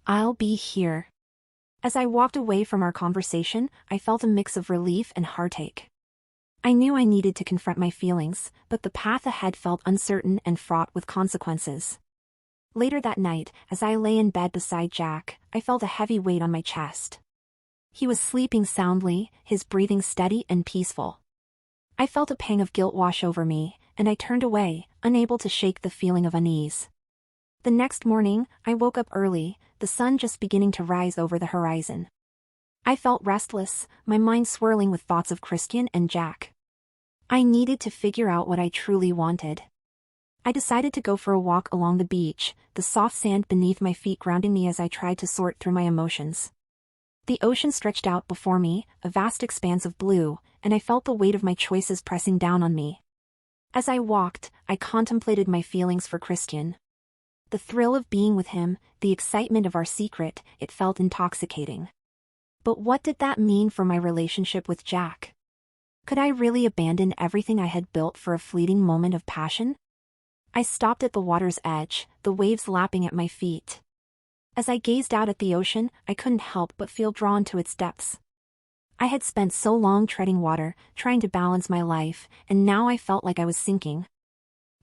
[SPEAKER 1] I'll be here. As I walked away from our conversation, I felt a mix of relief and heartache. I knew I needed to confront my feelings, but the path ahead felt uncertain and fraught with consequences. Later that night, as I lay in bed beside Jack, I felt a heavy weight on my chest. He was sleeping soundly, his breathing steady and peaceful. I felt a pang of guilt wash over me, and I turned away, unable to shake the feeling of unease. The next morning, I woke up early, the sun just beginning to rise over the horizon. I felt restless, my mind swirling with thoughts of Christian and Jack. I needed to figure out what I truly wanted. I decided to go for a walk along the beach, the soft sand beneath my feet grounding me as I tried to sort through my emotions. The ocean stretched out before me, a vast expanse of blue, and I felt the weight of my choices pressing down on me. As I walked, I contemplated my feelings for Christian. The thrill of being with him, the excitement of our secret, it felt intoxicating. But what did that mean for my relationship with Jack? Could I really abandon everything I had built for a fleeting moment of passion? I stopped at the water's edge, the waves lapping at my feet. As I gazed out at the ocean, I couldn't help but feel drawn to its depths. I had spent so long treading water, trying to balance my life, and now I felt like I was sinking.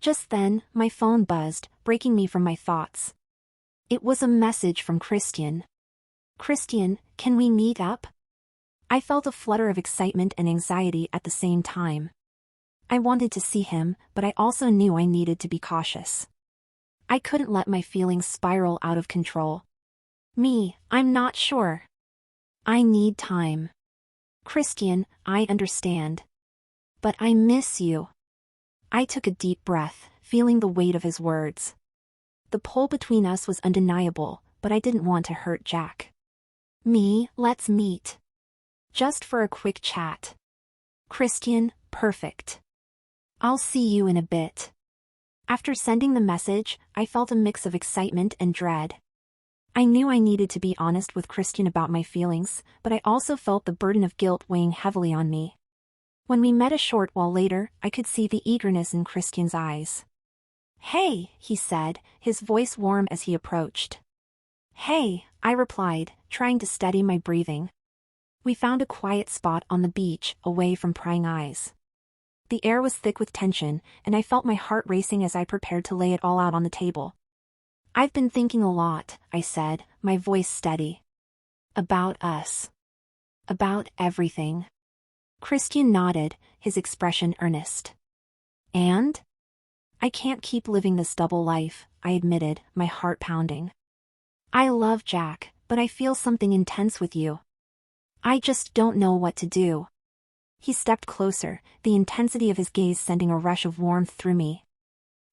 [SPEAKER 1] Just then, my phone buzzed, breaking me from my thoughts. It was a message from Christian. Christian, can we meet up? I felt a flutter of excitement and anxiety at the same time. I wanted to see him, but I also knew I needed to be cautious. I couldn't let my feelings spiral out of control. I'm not sure. I need time. Christian, I understand. But I miss you. I took a deep breath, feeling the weight of his words. The pull between us was undeniable, but I didn't want to hurt Jack. Let's meet. Just for a quick chat. Christian, perfect. I'll see you in a bit. After sending the message, I felt a mix of excitement and dread. I knew I needed to be honest with Christian about my feelings, but I also felt the burden of guilt weighing heavily on me. When we met a short while later, I could see the eagerness in Christian's eyes. Hey, he said, his voice warm as he approached. Hey, I replied, trying to steady my breathing. We found a quiet spot on the beach, away from prying eyes. The air was thick with tension, and I felt my heart racing as I prepared to lay it all out on the table. I've been thinking a lot, I said, my voice steady. About us. About everything. Christian nodded, his expression earnest. And? I can't keep living this double life, I admitted, my heart pounding. I love Jack, but I feel something intense with you. I just don't know what to do. He stepped closer, the intensity of his gaze sending a rush of warmth through me.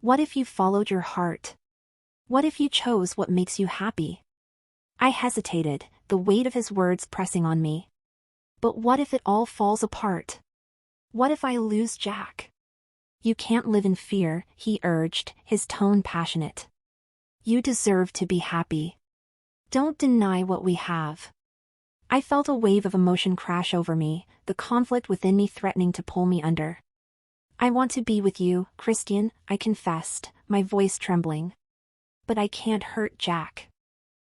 [SPEAKER 1] What if you followed your heart? What if you chose what makes you happy? I hesitated, the weight of his words pressing on me. But what if it all falls apart? What if I lose Jack? You can't live in fear, he urged, his tone passionate. You deserve to be happy. Don't deny what we have. I felt a wave of emotion crash over me, the conflict within me threatening to pull me under. I want to be with you, Christian, I confessed, my voice trembling. But I can't hurt Jack.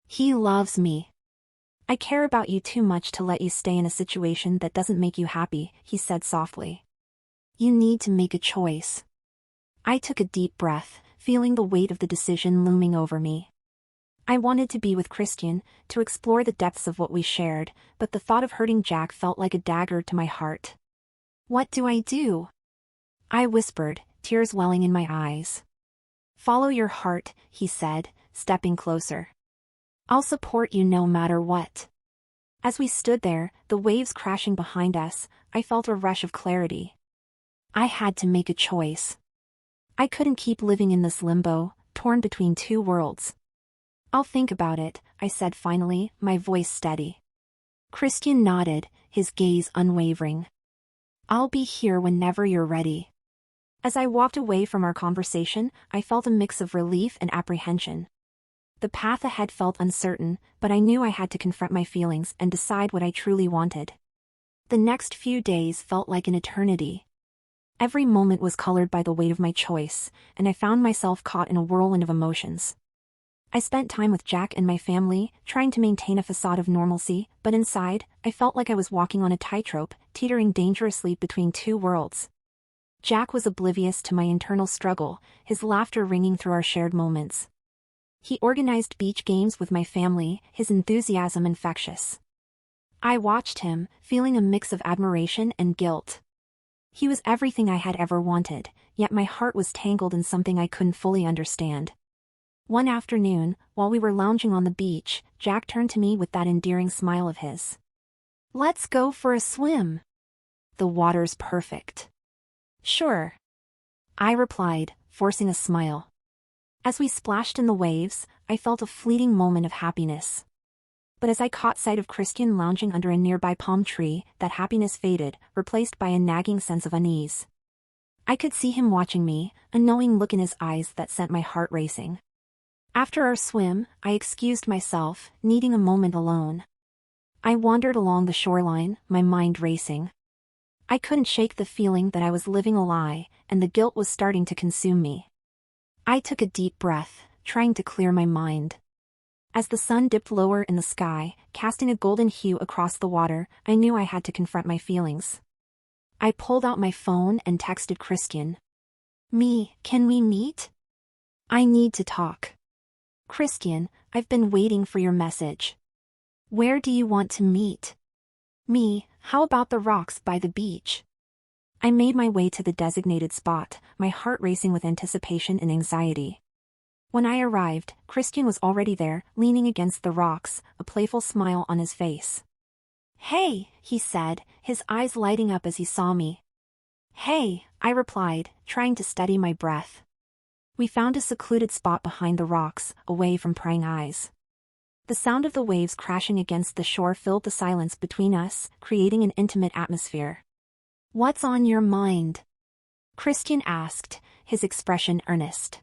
[SPEAKER 1] He loves me. I care about you too much to let you stay in a situation that doesn't make you happy, he said softly. You need to make a choice. I took a deep breath, feeling the weight of the decision looming over me. I wanted to be with Christian, to explore the depths of what we shared, but the thought of hurting Jack felt like a dagger to my heart. What do I do? I whispered, tears welling in my eyes. Follow your heart, he said, stepping closer. I'll support you no matter what. As we stood there, the waves crashing behind us, I felt a rush of clarity. I had to make a choice. I couldn't keep living in this limbo, torn between two worlds. I'll think about it, I said finally, my voice steady. Christian nodded, his gaze unwavering. I'll be here whenever you're ready. As I walked away from our conversation, I felt a mix of relief and apprehension. The path ahead felt uncertain, but I knew I had to confront my feelings and decide what I truly wanted. The next few days felt like an eternity. Every moment was colored by the weight of my choice, and I found myself caught in a whirlwind of emotions. I spent time with Jack and my family, trying to maintain a facade of normalcy, but inside, I felt like I was walking on a tightrope, teetering dangerously between two worlds. Jack was oblivious to my internal struggle, his laughter ringing through our shared moments. He organized beach games with my family, his enthusiasm infectious. I watched him, feeling a mix of admiration and guilt. He was everything I had ever wanted, yet my heart was tangled in something I couldn't fully understand. One afternoon, while we were lounging on the beach, Jack turned to me with that endearing smile of his. Let's go for a swim. The water's perfect. Sure. I replied, forcing a smile. As we splashed in the waves, I felt a fleeting moment of happiness. But as I caught sight of Christian lounging under a nearby palm tree, that happiness faded, replaced by a nagging sense of unease. I could see him watching me, a knowing look in his eyes that sent my heart racing. After our swim, I excused myself, needing a moment alone. I wandered along the shoreline, my mind racing. I couldn't shake the feeling that I was living a lie, and the guilt was starting to consume me. I took a deep breath, trying to clear my mind. As the sun dipped lower in the sky, casting a golden hue across the water, I knew I had to confront my feelings. I pulled out my phone and texted Christian. Can we meet? I need to talk. Christian, I've been waiting for your message. Where do you want to meet? How about the rocks by the beach? I made my way to the designated spot, my heart racing with anticipation and anxiety. When I arrived, Christian was already there, leaning against the rocks, a playful smile on his face. Hey, he said, his eyes lighting up as he saw me. Hey, I replied, trying to steady my breath. We found a secluded spot behind the rocks, away from prying eyes. The sound of the waves crashing against the shore filled the silence between us, creating an intimate atmosphere. What's on your mind? Christian asked, his expression earnest.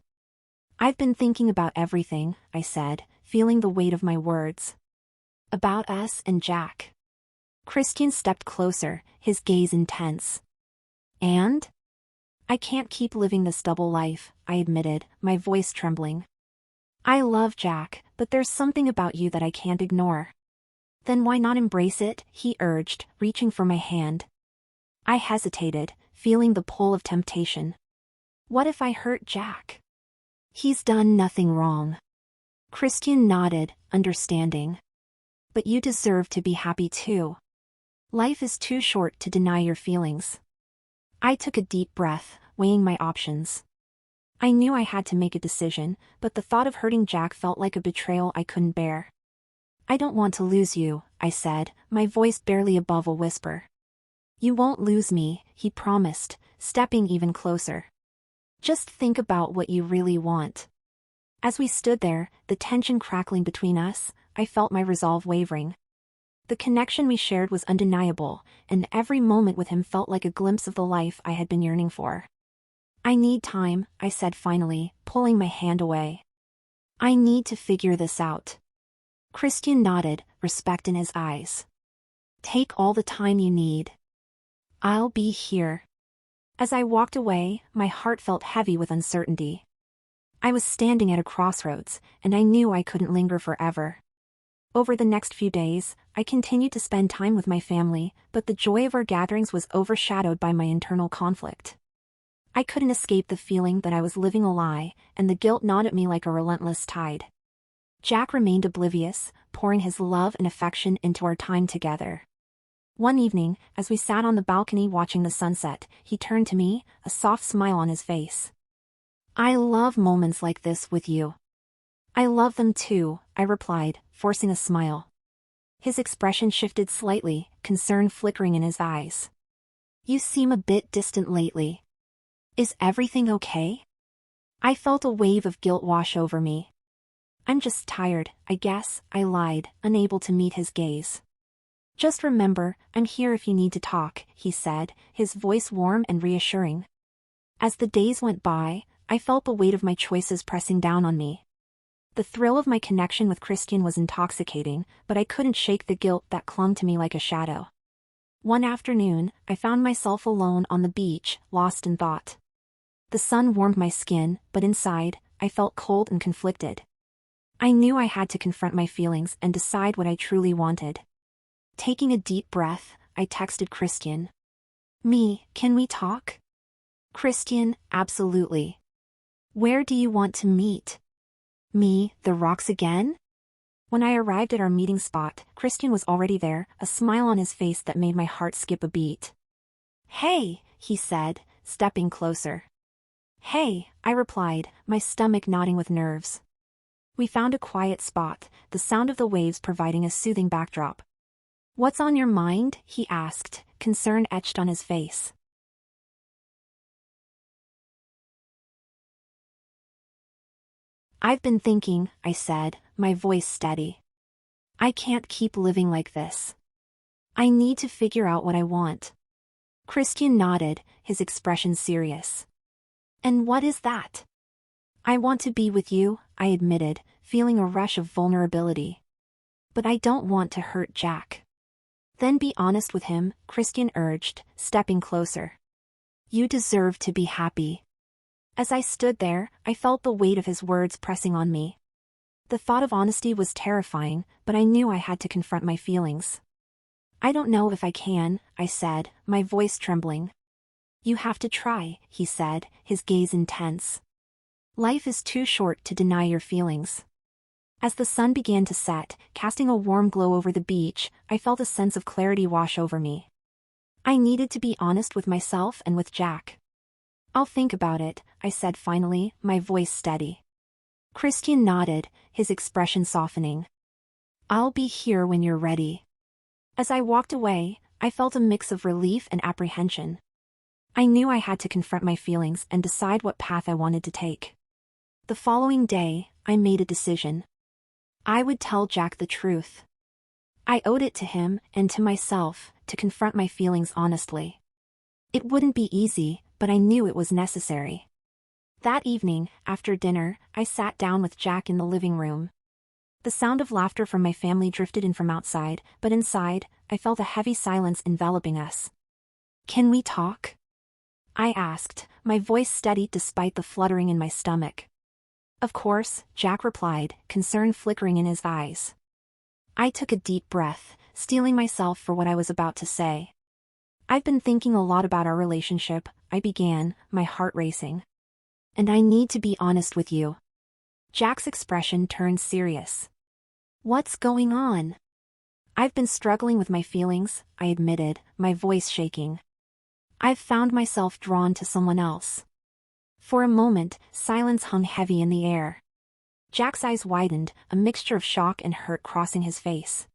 [SPEAKER 1] I've been thinking about everything, I said, feeling the weight of my words. About us and Jack. Christian stepped closer, his gaze intense. And? I can't keep living this double life, I admitted, my voice trembling. I love Jack, but there's something about you that I can't ignore. Then why not embrace it, he urged, reaching for my hand. I hesitated, feeling the pull of temptation. What if I hurt Jack? He's done nothing wrong. Christian nodded, understanding. But you deserve to be happy too. Life is too short to deny your feelings. I took a deep breath, weighing my options. I knew I had to make a decision, but the thought of hurting Jack felt like a betrayal I couldn't bear. I don't want to lose you, I said, my voice barely above a whisper. You won't lose me, he promised, stepping even closer. Just think about what you really want. As we stood there, the tension crackling between us, I felt my resolve wavering. The connection we shared was undeniable, and every moment with him felt like a glimpse of the life I had been yearning for. I need time, I said finally, pulling my hand away. I need to figure this out. Christian nodded, respect in his eyes. Take all the time you need. I'll be here. As I walked away, my heart felt heavy with uncertainty. I was standing at a crossroads, and I knew I couldn't linger forever. Over the next few days, I continued to spend time with my family, but the joy of our gatherings was overshadowed by my internal conflict. I couldn't escape the feeling that I was living a lie, and the guilt gnawed at me like a relentless tide. Jack remained oblivious, pouring his love and affection into our time together. One evening, as we sat on the balcony watching the sunset, he turned to me, a soft smile on his face. "I love moments like this with you." "I love them too," I replied, forcing a smile. His expression shifted slightly, concern flickering in his eyes. "You seem a bit distant lately. Is everything okay?" I felt a wave of guilt wash over me. "I'm just tired, I guess," I lied, unable to meet his gaze. "Just remember, I'm here if you need to talk," he said, his voice warm and reassuring. As the days went by, I felt the weight of my choices pressing down on me. The thrill of my connection with Christian was intoxicating, but I couldn't shake the guilt that clung to me like a shadow. One afternoon, I found myself alone on the beach, lost in thought. The sun warmed my skin, but inside, I felt cold and conflicted. I knew I had to confront my feelings and decide what I truly wanted. Taking a deep breath, I texted Christian. Can we talk?" "Christian, absolutely." "Where do you want to meet?" "The rocks again?" When I arrived at our meeting spot, Christian was already there, a smile on his face that made my heart skip a beat. "Hey," he said, stepping closer. "Hey," I replied, my stomach knotting with nerves. We found a quiet spot, the sound of the waves providing a soothing backdrop. "What's on your mind?" he asked, concern etched on his face. "I've been thinking," I said, my voice steady. "I can't keep living like this. I need to figure out what I want." Christian nodded, his expression serious. "And what is that?" "I want to be with you," I admitted, feeling a rush of vulnerability. "But I don't want to hurt Jack." "Then be honest with him," Christian urged, stepping closer. "You deserve to be happy." As I stood there, I felt the weight of his words pressing on me. The thought of honesty was terrifying, but I knew I had to confront my feelings. "I don't know if I can," I said, my voice trembling. "You have to try," he said, his gaze intense. "Life is too short to deny your feelings." As the sun began to set, casting a warm glow over the beach, I felt a sense of clarity wash over me. I needed to be honest with myself and with Jack. "I'll think about it," I said finally, my voice steady. Christian nodded, his expression softening. "I'll be here when you're ready." As I walked away, I felt a mix of relief and apprehension. I knew I had to confront my feelings and decide what path I wanted to take. The following day, I made a decision. I would tell Jack the truth. I owed it to him, and to myself, to confront my feelings honestly. It wouldn't be easy, but I knew it was necessary. That evening, after dinner, I sat down with Jack in the living room. The sound of laughter from my family drifted in from outside, but inside, I felt a heavy silence enveloping us. "Can we talk?" I asked, my voice steady despite the fluttering in my stomach. "Of course," Jack replied, concern flickering in his eyes. I took a deep breath, steeling myself for what I was about to say. "I've been thinking a lot about our relationship," I began, my heart racing. "And I need to be honest with you." Jack's expression turned serious. "What's going on?" "I've been struggling with my feelings," I admitted, my voice shaking. "I've found myself drawn to someone else." For a moment, silence hung heavy in the air. Jack's eyes widened, a mixture of shock and hurt crossing his face.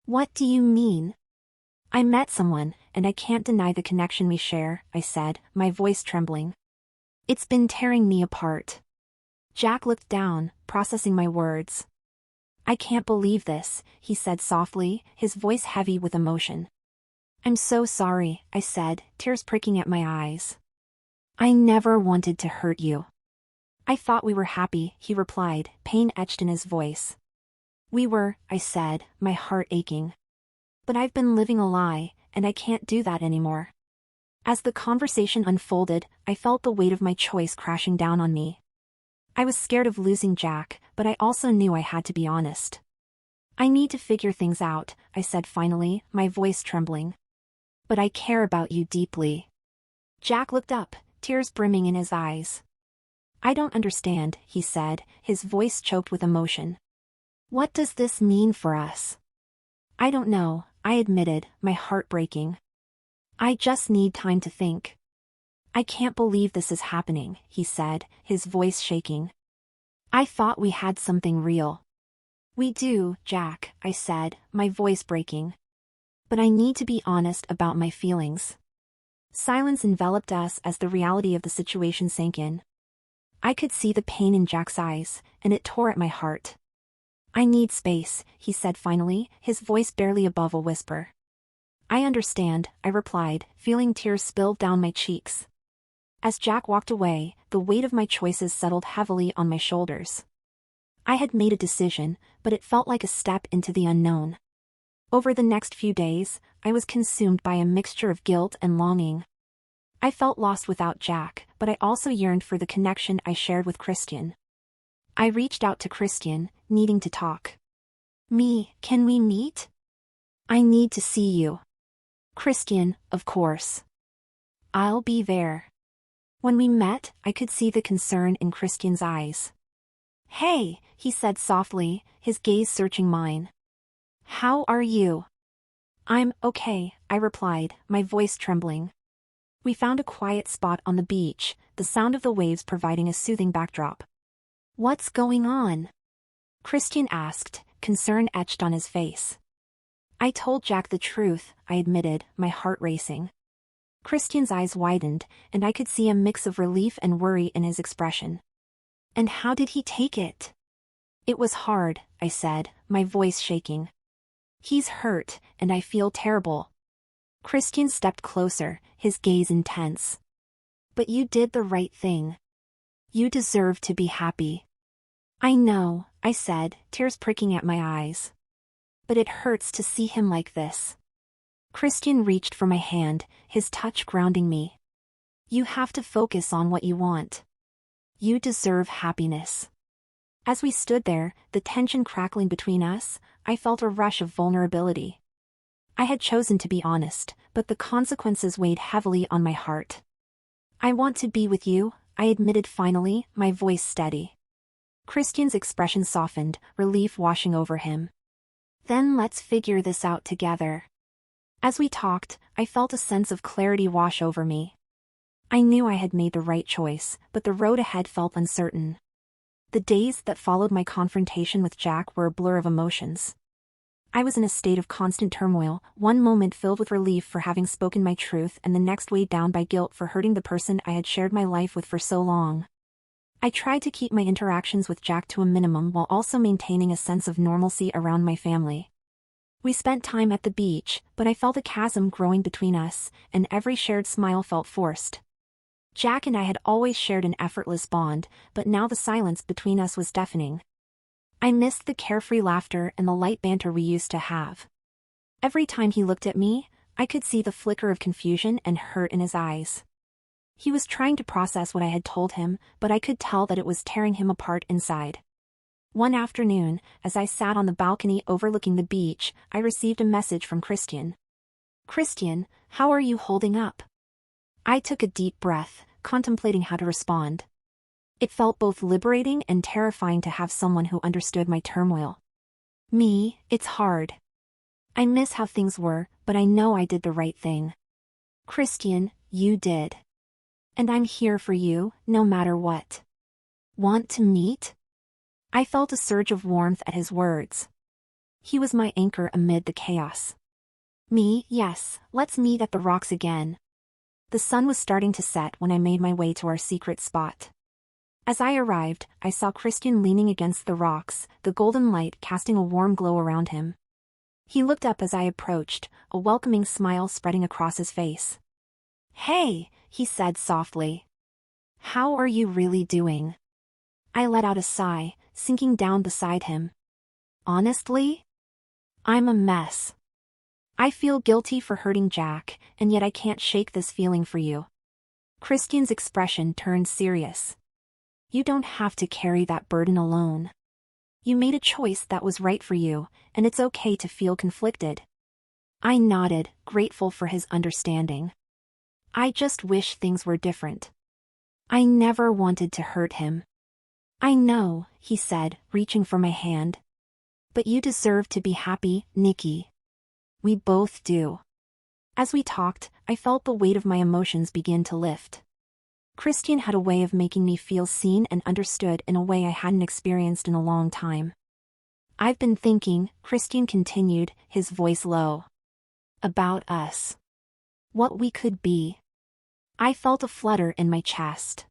[SPEAKER 1] "What do you mean?" "I met someone, and I can't deny the connection we share," I said, my voice trembling. "It's been tearing me apart." Jack looked down, processing my words. "I can't believe this," he said softly, his voice heavy with emotion. "I'm so sorry," I said, tears pricking at my eyes. "I never wanted to hurt you." "I thought we were happy," he replied, pain etched in his voice. "We were," I said, my heart aching. "But I've been living a lie, and I can't do that anymore." As the conversation unfolded, I felt the weight of my choice crashing down on me. I was scared of losing Jack, but I also knew I had to be honest. I need to figure things out, I said finally, my voice trembling. But I care about you deeply. Jack looked up, tears brimming in his eyes. I don't understand, he said, his voice choked with emotion. What does this mean for us? I don't know, I admitted, my heart breaking. I just need time to think. I can't believe this is happening, he said, his voice shaking. I thought we had something real. We do, Jack, I said, my voice breaking. But I need to be honest about my feelings. Silence enveloped us as the reality of the situation sank in. I could see the pain in Jack's eyes, and it tore at my heart. I need space, he said finally, his voice barely above a whisper. I understand, I replied, feeling tears spill down my cheeks. As Jack walked away, the weight of my choices settled heavily on my shoulders. I had made a decision, but it felt like a step into the unknown. Over the next few days, I was consumed by a mixture of guilt and longing. I felt lost without Jack, but I also yearned for the connection I shared with Christian. I reached out to Christian, needing to talk. Can we meet? I need to see you. Christian, of course. I'll be there. When we met, I could see the concern in Christian's eyes. Hey, he said softly, his gaze searching mine. How are you? I'm okay, I replied, my voice trembling. We found a quiet spot on the beach, the sound of the waves providing a soothing backdrop. What's going on? Christian asked, concern etched on his face. I told Jack the truth, I admitted, my heart racing. Christian's eyes widened, and I could see a mix of relief and worry in his expression. And how did he take it? It was hard, I said, my voice shaking. He's hurt, and I feel terrible. Christian stepped closer, his gaze intense. But you did the right thing. You deserve to be happy. I know, I said, tears pricking at my eyes. But it hurts to see him like this. Christian reached for my hand, his touch grounding me. You have to focus on what you want. You deserve happiness. As we stood there, the tension crackling between us, I felt a rush of vulnerability. I had chosen to be honest, but the consequences weighed heavily on my heart. I want to be with you, I admitted finally, my voice steady. Christian's expression softened, relief washing over him. Then let's figure this out together. As we talked, I felt a sense of clarity wash over me. I knew I had made the right choice, but the road ahead felt uncertain. The days that followed my confrontation with Jack were a blur of emotions. I was in a state of constant turmoil, one moment filled with relief for having spoken my truth and the next weighed down by guilt for hurting the person I had shared my life with for so long. I tried to keep my interactions with Jack to a minimum while also maintaining a sense of normalcy around my family. We spent time at the beach, but I felt a chasm growing between us, and every shared smile felt forced. Jack and I had always shared an effortless bond, but now the silence between us was deafening. I missed the carefree laughter and the light banter we used to have. Every time he looked at me, I could see the flicker of confusion and hurt in his eyes. He was trying to process what I had told him, but I could tell that it was tearing him apart inside. One afternoon, as I sat on the balcony overlooking the beach, I received a message from Christian. Christian, how are you holding up? I took a deep breath, contemplating how to respond. It felt both liberating and terrifying to have someone who understood my turmoil. It's hard. I miss how things were, but I know I did the right thing. Christian, you did. And I'm here for you, no matter what. Want to meet? I felt a surge of warmth at his words. He was my anchor amid the chaos. Yes, let's meet at the rocks again. The sun was starting to set when I made my way to our secret spot. As I arrived, I saw Christian leaning against the rocks, the golden light casting a warm glow around him. He looked up as I approached, a welcoming smile spreading across his face. Hey, he said softly. How are you really doing? I let out a sigh, sinking down beside him. Honestly? I'm a mess. I feel guilty for hurting Jack, and yet I can't shake this feeling for you. Christian's expression turned serious. You don't have to carry that burden alone. You made a choice that was right for you, and it's okay to feel conflicted. I nodded, grateful for his understanding. I just wish things were different. I never wanted to hurt him. I know, he said, reaching for my hand. But you deserve to be happy, Nikki. We both do. As we talked, I felt the weight of my emotions begin to lift. Christian had a way of making me feel seen and understood in a way I hadn't experienced in a long time. I've been thinking, Christian continued, his voice low. About us. What we could be. I felt a flutter in my chest.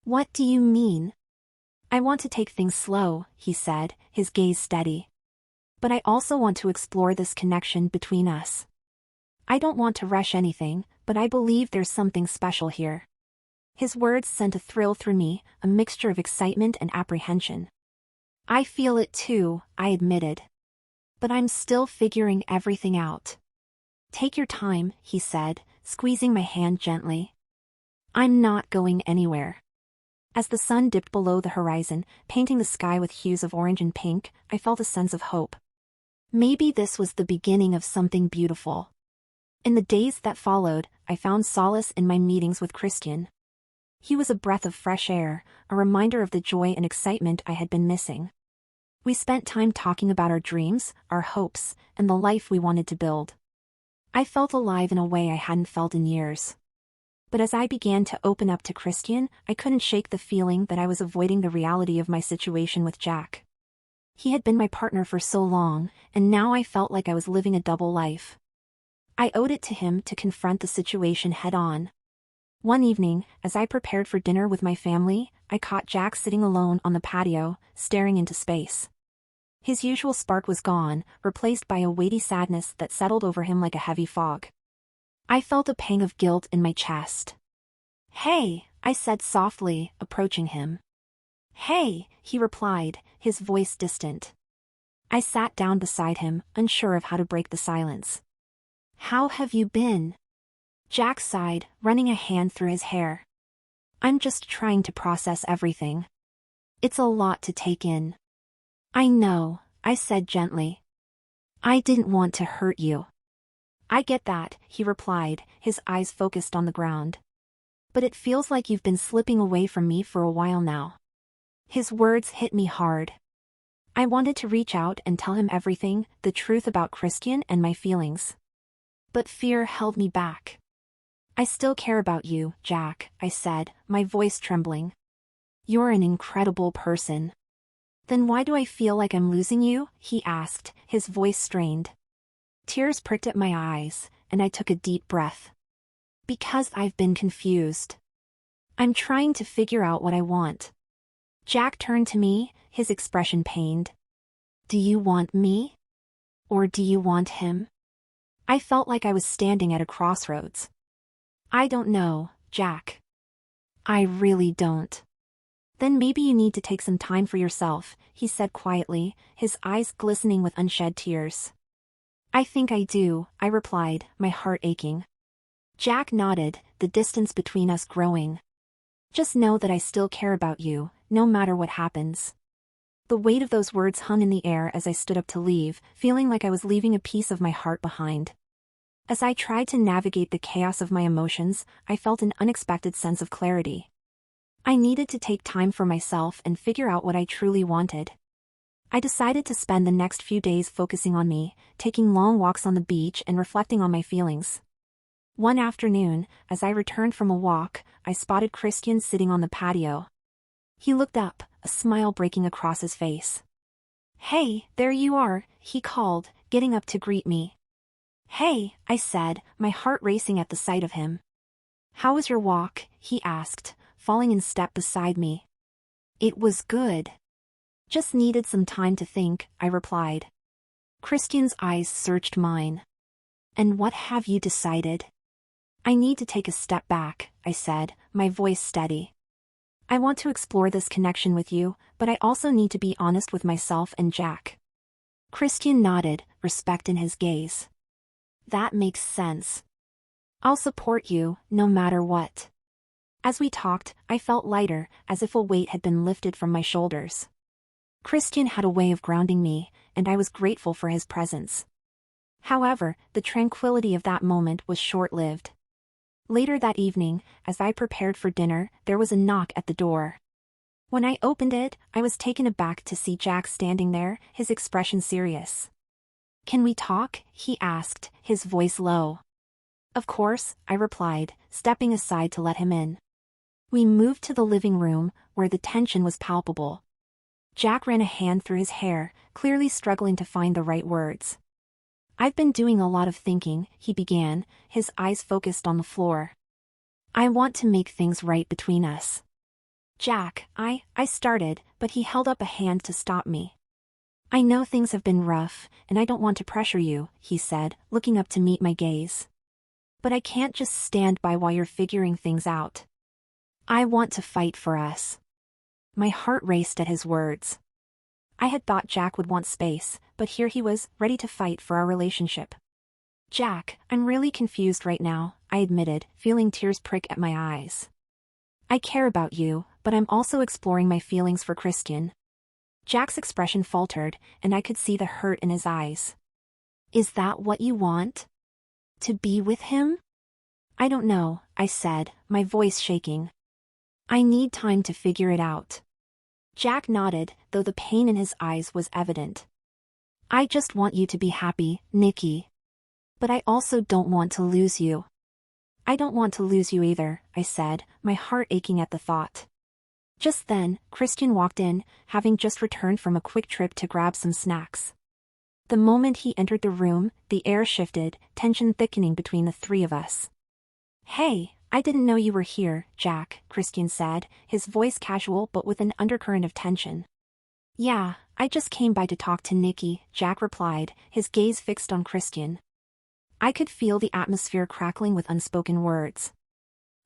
[SPEAKER 1] What do you mean? I want to take things slow, he said, his gaze steady. But I also want to explore this connection between us. I don't want to rush anything, but I believe there's something special here. His words sent a thrill through me, a mixture of excitement and apprehension. I feel it too, I admitted. But I'm still figuring everything out. Take your time, he said, squeezing my hand gently. I'm not going anywhere. As the sun dipped below the horizon, painting the sky with hues of orange and pink, I felt a sense of hope. Maybe this was the beginning of something beautiful. In the days that followed, I found solace in my meetings with Christian. He was a breath of fresh air, a reminder of the joy and excitement I had been missing. We spent time talking about our dreams, our hopes, and the life we wanted to build. I felt alive in a way I hadn't felt in years. But as I began to open up to Christian, I couldn't shake the feeling that I was avoiding the reality of my situation with Jack. He had been my partner for so long, and now I felt like I was living a double life. I owed it to him to confront the situation head-on. One evening, as I prepared for dinner with my family, I caught Jack sitting alone on the patio, staring into space. His usual spark was gone, replaced by a weighty sadness that settled over him like a heavy fog. I felt a pang of guilt in my chest. "Hey," I said softly, approaching him. "Hey," he replied, his voice distant. I sat down beside him, unsure of how to break the silence. "How have you been?" Jack sighed, running a hand through his hair. "I'm just trying to process everything. It's a lot to take in." "I know," I said gently. "I didn't want to hurt you." "I get that," he replied, his eyes focused on the ground. "But it feels like you've been slipping away from me for a while now." His words hit me hard. I wanted to reach out and tell him everything, the truth about Christian and my feelings. But fear held me back. "I still care about you, Jack," I said, my voice trembling. "You're an incredible person." "Then why do I feel like I'm losing you?" he asked, his voice strained. Tears pricked at my eyes, and I took a deep breath. "Because I've been confused. I'm trying to figure out what I want." Jack turned to me, his expression pained. "Do you want me? Or do you want him?" I felt like I was standing at a crossroads. "I don't know, Jack. I really don't." "Then maybe you need to take some time for yourself," he said quietly, his eyes glistening with unshed tears. "I think I do," I replied, my heart aching. Jack nodded, the distance between us growing. "Just know that I still care about you, no matter what happens." The weight of those words hung in the air as I stood up to leave, feeling like I was leaving a piece of my heart behind. As I tried to navigate the chaos of my emotions, I felt an unexpected sense of clarity. I needed to take time for myself and figure out what I truly wanted. I decided to spend the next few days focusing on me, taking long walks on the beach and reflecting on my feelings. One afternoon, as I returned from a walk, I spotted Christian sitting on the patio. He looked up, a smile breaking across his face. "Hey, there you are," he called, getting up to greet me. "Hey," I said, my heart racing at the sight of him. "How was your walk?" he asked, falling in step beside me. "It was good. Just needed some time to think," I replied. Christian's eyes searched mine. "And what have you decided?" "I need to take a step back," I said, my voice steady. "I want to explore this connection with you, but I also need to be honest with myself and Jack." Christian nodded, respect in his gaze. "That makes sense. I'll support you, no matter what." As we talked, I felt lighter, as if a weight had been lifted from my shoulders. Christian had a way of grounding me, and I was grateful for his presence. However, the tranquility of that moment was short-lived. Later that evening, as I prepared for dinner, there was a knock at the door. When I opened it, I was taken aback to see Jack standing there, his expression serious. "Can we talk?" he asked, his voice low. "Of course," I replied, stepping aside to let him in. We moved to the living room, where the tension was palpable. Jack ran a hand through his hair, clearly struggling to find the right words. "I've been doing a lot of thinking," he began, his eyes focused on the floor. "I want to make things right between us." "Jack, I started, but he held up a hand to stop me. "I know things have been rough, and I don't want to pressure you," he said, looking up to meet my gaze. "But I can't just stand by while you're figuring things out. I want to fight for us." My heart raced at his words. I had thought Jack would want space, but here he was, ready to fight for our relationship. "Jack, I'm really confused right now," I admitted, feeling tears prick at my eyes. "I care about you, but I'm also exploring my feelings for Christian." Jack's expression faltered, and I could see the hurt in his eyes. "Is that what you want? To be with him?" "I don't know," I said, my voice shaking. "I need time to figure it out." Jack nodded, though the pain in his eyes was evident. "I just want you to be happy, Nikki. But I also don't want to lose you." "I don't want to lose you either," I said, my heart aching at the thought. Just then, Christian walked in, having just returned from a quick trip to grab some snacks. The moment he entered the room, the air shifted, tension thickening between the three of us. "Hey, I didn't know you were here, Jack," Christian said, his voice casual but with an undercurrent of tension. "Yeah, I just came by to talk to Nikki," Jack replied, his gaze fixed on Christian. I could feel the atmosphere crackling with unspoken words.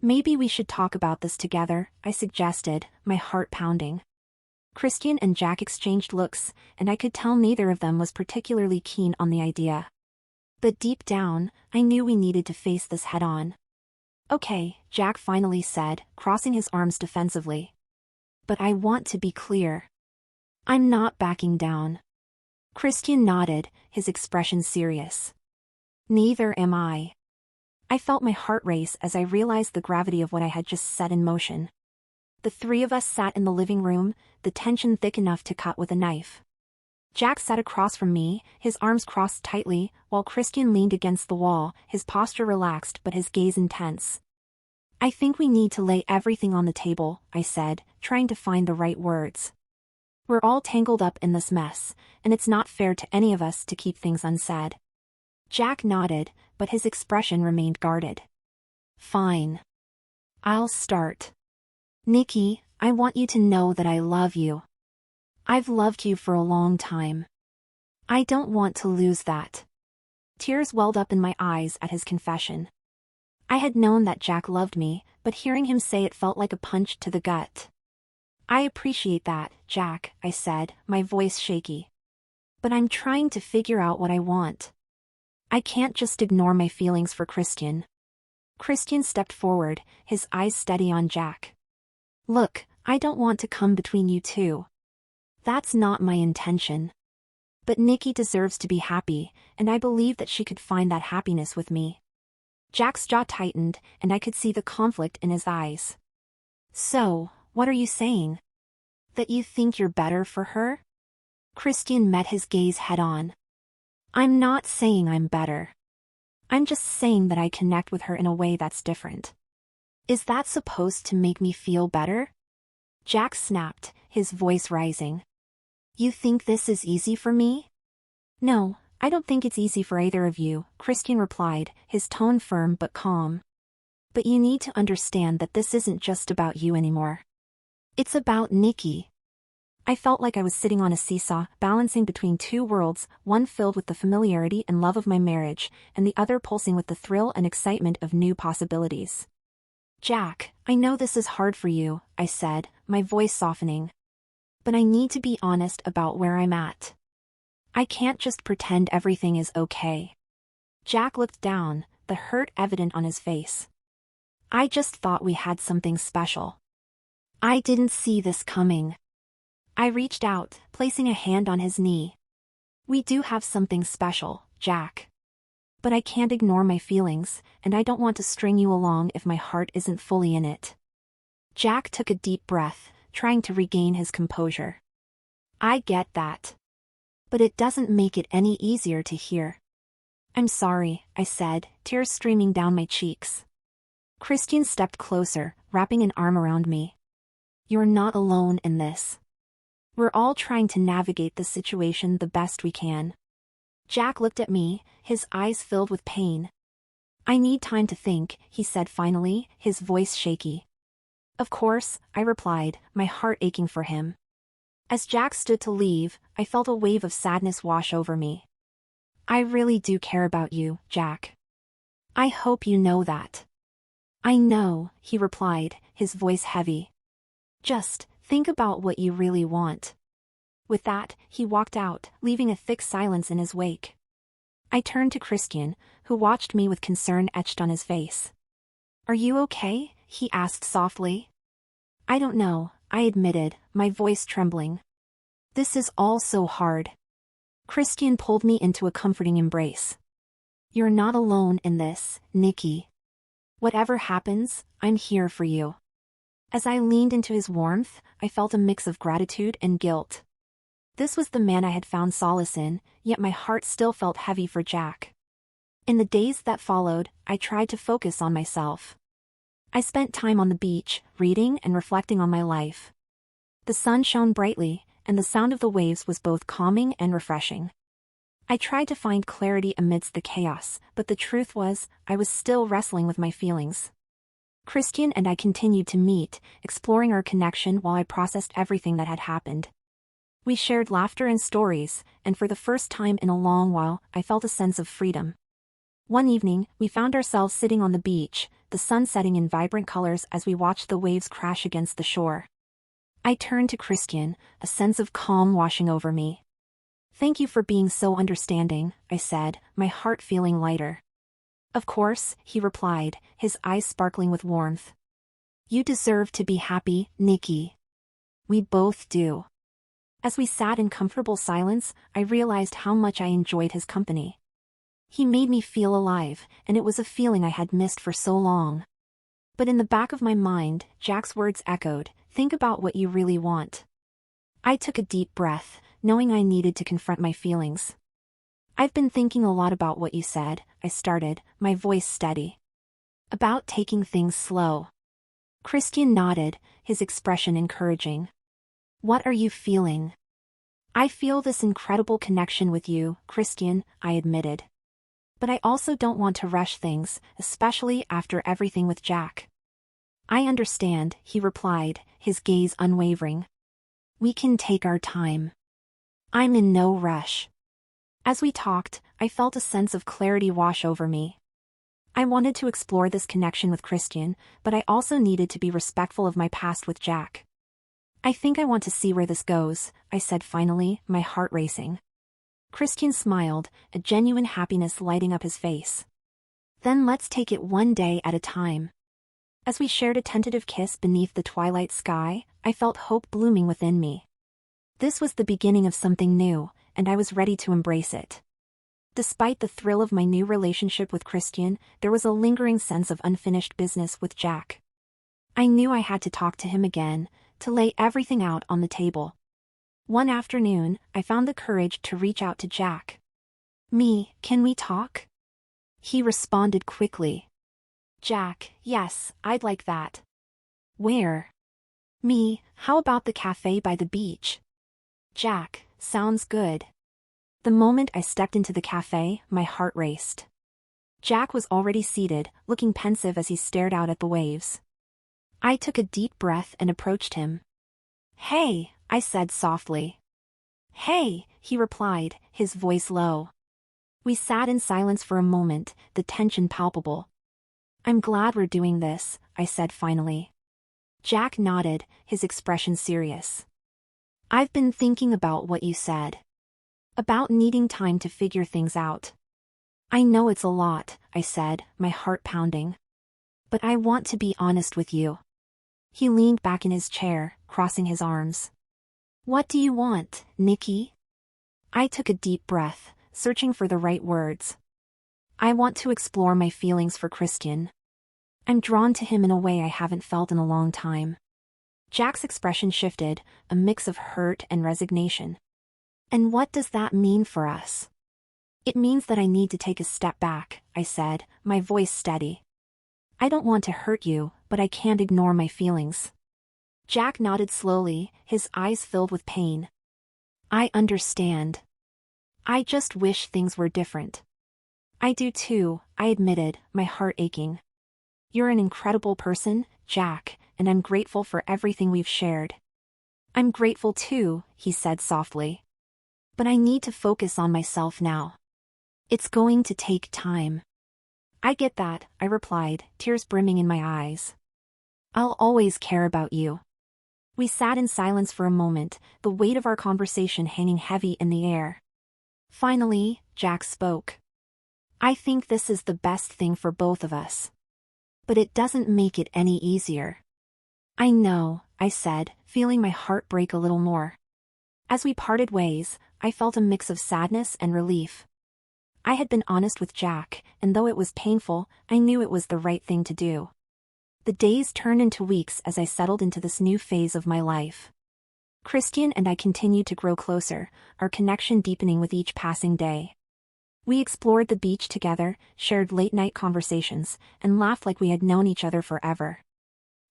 [SPEAKER 1] "Maybe we should talk about this together," I suggested, my heart pounding. Christian and Jack exchanged looks, and I could tell neither of them was particularly keen on the idea. But deep down, I knew we needed to face this head-on. "Okay," Jack finally said, crossing his arms defensively. "But I want to be clear. I'm not backing down." Christian nodded, his expression serious. "Neither am I." I felt my heart race as I realized the gravity of what I had just set in motion. The three of us sat in the living room, the tension thick enough to cut with a knife. Jack sat across from me, his arms crossed tightly, while Christian leaned against the wall, his posture relaxed but his gaze intense. "I think we need to lay everything on the table," I said, trying to find the right words. "We're all tangled up in this mess, and it's not fair to any of us to keep things unsaid." Jack nodded, but his expression remained guarded. "Fine. I'll start. Nikki, I want you to know that I love you. I've loved you for a long time. I don't want to lose that." Tears welled up in my eyes at his confession. I had known that Jack loved me, but hearing him say it felt like a punch to the gut. "I appreciate that, Jack," I said, my voice shaky. "But I'm trying to figure out what I want. I can't just ignore my feelings for Christian." Christian stepped forward, his eyes steady on Jack. "Look, I don't want to come between you two. That's not my intention. But Nikki deserves to be happy, and I believe that she could find that happiness with me." Jack's jaw tightened, and I could see the conflict in his eyes. "So, what are you saying? That you think you're better for her?" Christian met his gaze head-on. "I'm not saying I'm better. I'm just saying that I connect with her in a way that's different." "Is that supposed to make me feel better?" Jack snapped, his voice rising. "You think this is easy for me?" "No, I don't think it's easy for either of you," Christian replied, his tone firm but calm. "But you need to understand that this isn't just about you anymore. It's about Nikki." I felt like I was sitting on a seesaw, balancing between two worlds, one filled with the familiarity and love of my marriage, and the other pulsing with the thrill and excitement of new possibilities. "Jack, I know this is hard for you," I said, my voice softening. "But I need to be honest about where I'm at. I can't just pretend everything is okay." Jack looked down, the hurt evident on his face. "I just thought we had something special. I didn't see this coming. I reached out, placing a hand on his knee. We do have something special, Jack. But I can't ignore my feelings, and I don't want to string you along if my heart isn't fully in it. Jack took a deep breath, trying to regain his composure. I get that. But it doesn't make it any easier to hear. I'm sorry, I said, tears streaming down my cheeks. Christian stepped closer, wrapping an arm around me. You're not alone in this. We're all trying to navigate the situation the best we can. Jack looked at me, his eyes filled with pain. I need time to think, he said finally, his voice shaky. Of course, I replied, my heart aching for him. As Jack stood to leave, I felt a wave of sadness wash over me. I really do care about you, Jack. I hope you know that. I know, he replied, his voice heavy. Just think about what you really want. With that, he walked out, leaving a thick silence in his wake. I turned to Christian, who watched me with concern etched on his face. Are you okay? He asked softly. I don't know, I admitted, my voice trembling. This is all so hard. Christian pulled me into a comforting embrace. You're not alone in this, Nikki. Whatever happens, I'm here for you. As I leaned into his warmth, I felt a mix of gratitude and guilt. This was the man I had found solace in, yet my heart still felt heavy for Jack. In the days that followed, I tried to focus on myself. I spent time on the beach, reading and reflecting on my life. The sun shone brightly, and the sound of the waves was both calming and refreshing. I tried to find clarity amidst the chaos, but the truth was, I was still wrestling with my feelings. Christian and I continued to meet, exploring our connection while I processed everything that had happened. We shared laughter and stories, and for the first time in a long while, I felt a sense of freedom. One evening, we found ourselves sitting on the beach, the sun setting in vibrant colors as we watched the waves crash against the shore. I turned to Christian, a sense of calm washing over me. Thank you for being so understanding, I said, my heart feeling lighter. Of course, he replied, his eyes sparkling with warmth. You deserve to be happy, Nikki. We both do. As we sat in comfortable silence, I realized how much I enjoyed his company. He made me feel alive, and it was a feeling I had missed for so long. But in the back of my mind, Jack's words echoed, think about what you really want. I took a deep breath, knowing I needed to confront my feelings. I've been thinking a lot about what you said, I started, my voice steady. About taking things slow. Christian nodded, his expression encouraging. What are you feeling? I feel this incredible connection with you, Christian, I admitted. But I also don't want to rush things, especially after everything with Jack. I understand, he replied, his gaze unwavering. We can take our time. I'm in no rush. As we talked, I felt a sense of clarity wash over me. I wanted to explore this connection with Christian, but I also needed to be respectful of my past with Jack. I think I want to see where this goes, I said finally, my heart racing. Christian smiled, a genuine happiness lighting up his face. Then let's take it one day at a time. As we shared a tentative kiss beneath the twilight sky, I felt hope blooming within me. This was the beginning of something new, and I was ready to embrace it. Despite the thrill of my new relationship with Christian, there was a lingering sense of unfinished business with Jack. I knew I had to talk to him again, to lay everything out on the table. One afternoon, I found the courage to reach out to Jack. Can we talk? He responded quickly. Jack, yes, I'd like that. Where? How about the cafe by the beach? Jack, sounds good. The moment I stepped into the cafe, my heart raced. Jack was already seated, looking pensive as he stared out at the waves. I took a deep breath and approached him. Hey, I said softly. Hey, he replied, his voice low. We sat in silence for a moment, the tension palpable. I'm glad we're doing this, I said finally. Jack nodded, his expression serious. I've been thinking about what you said. About needing time to figure things out. I know it's a lot, I said, my heart pounding. But I want to be honest with you. He leaned back in his chair, crossing his arms. What do you want, Nikki? I took a deep breath, searching for the right words. I want to explore my feelings for Christian. I'm drawn to him in a way I haven't felt in a long time. Jack's expression shifted, a mix of hurt and resignation. And what does that mean for us? It means that I need to take a step back, I said, my voice steady. I don't want to hurt you, but I can't ignore my feelings. Jack nodded slowly, his eyes filled with pain. I understand. I just wish things were different. I do too, I admitted, my heart aching. You're an incredible person, Jack, and I'm grateful for everything we've shared. I'm grateful too, he said softly. But I need to focus on myself now. It's going to take time. I get that, I replied, tears brimming in my eyes. I'll always care about you. We sat in silence for a moment, the weight of our conversation hanging heavy in the air. Finally, Jack spoke. I think this is the best thing for both of us. But it doesn't make it any easier. I know, I said, feeling my heart break a little more. As we parted ways, I felt a mix of sadness and relief. I had been honest with Jack, and though it was painful, I knew it was the right thing to do. The days turned into weeks as I settled into this new phase of my life. Christian and I continued to grow closer, our connection deepening with each passing day. We explored the beach together, shared late-night conversations, and laughed like we had known each other forever.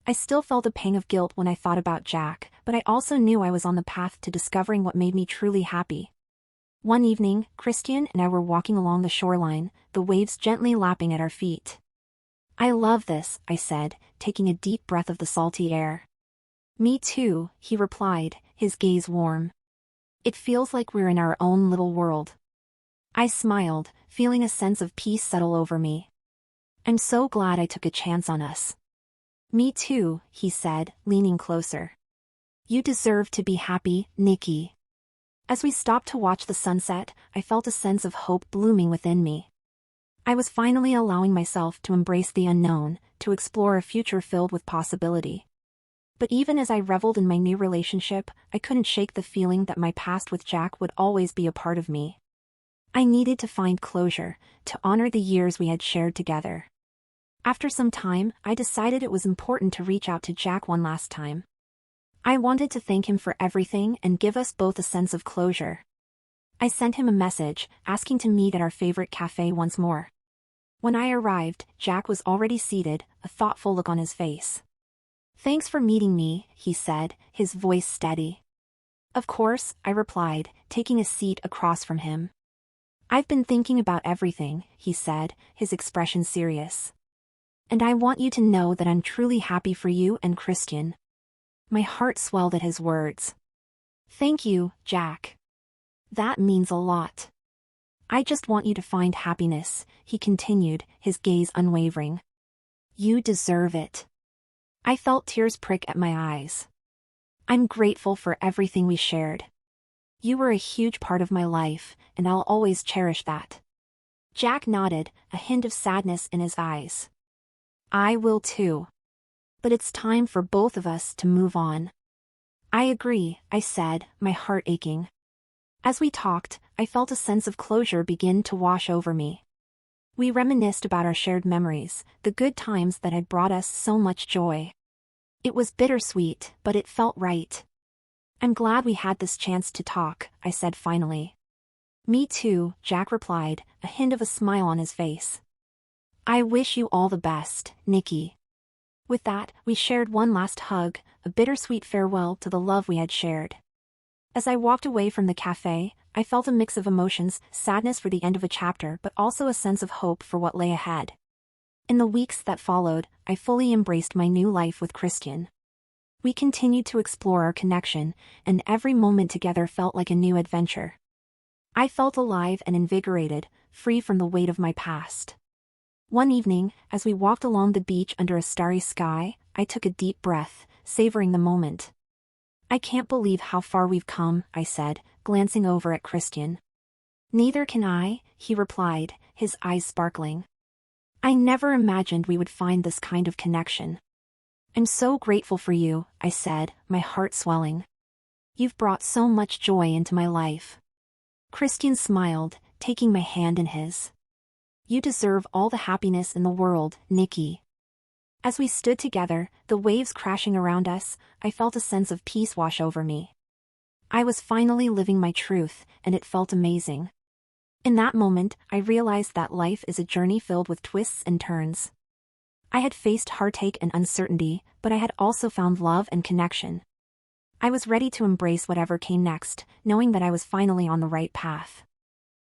[SPEAKER 1] I still felt a pang of guilt when I thought about Jack, but I also knew I was on the path to discovering what made me truly happy. One evening, Christian and I were walking along the shoreline, the waves gently lapping at our feet. I love this, I said, taking a deep breath of the salty air. Me too, he replied, his gaze warm. It feels like we're in our own little world. I smiled, feeling a sense of peace settle over me. I'm so glad I took a chance on us. Me too, he said, leaning closer. You deserve to be happy, Nikki. As we stopped to watch the sunset, I felt a sense of hope blooming within me. I was finally allowing myself to embrace the unknown, to explore a future filled with possibility. But even as I reveled in my new relationship, I couldn't shake the feeling that my past with Jack would always be a part of me. I needed to find closure, to honor the years we had shared together. After some time, I decided it was important to reach out to Jack one last time. I wanted to thank him for everything and give us both a sense of closure. I sent him a message, asking to meet at our favorite cafe once more. When I arrived, Jack was already seated, a thoughtful look on his face. Thanks for meeting me, he said, his voice steady. Of course, I replied, taking a seat across from him. I've been thinking about everything, he said, his expression serious. And I want you to know that I'm truly happy for you and Christian. My heart swelled at his words. Thank you, Jack. That means a lot. I just want you to find happiness, he continued, his gaze unwavering. You deserve it. I felt tears prick at my eyes. I'm grateful for everything we shared. You were a huge part of my life, and I'll always cherish that. Jack nodded, a hint of sadness in his eyes. I will too. But it's time for both of us to move on. I agree, I said, my heart aching. As we talked, I felt a sense of closure begin to wash over me. We reminisced about our shared memories, the good times that had brought us so much joy. It was bittersweet, but it felt right. I'm glad we had this chance to talk, I said finally. Me too, Jack replied, a hint of a smile on his face. I wish you all the best, Nikki. With that, we shared one last hug, a bittersweet farewell to the love we had shared. As I walked away from the cafe, I felt a mix of emotions, sadness for the end of a chapter but also a sense of hope for what lay ahead. In the weeks that followed, I fully embraced my new life with Christian. We continued to explore our connection, and every moment together felt like a new adventure. I felt alive and invigorated, free from the weight of my past. One evening, as we walked along the beach under a starry sky, I took a deep breath, savoring the moment. I can't believe how far we've come, I said, glancing over at Christian. Neither can I, he replied, his eyes sparkling. I never imagined we would find this kind of connection. I'm so grateful for you, I said, my heart swelling. You've brought so much joy into my life. Christian smiled, taking my hand in his. You deserve all the happiness in the world, Nikki. As we stood together, the waves crashing around us, I felt a sense of peace wash over me. I was finally living my truth, and it felt amazing. In that moment, I realized that life is a journey filled with twists and turns. I had faced heartache and uncertainty, but I had also found love and connection. I was ready to embrace whatever came next, knowing that I was finally on the right path.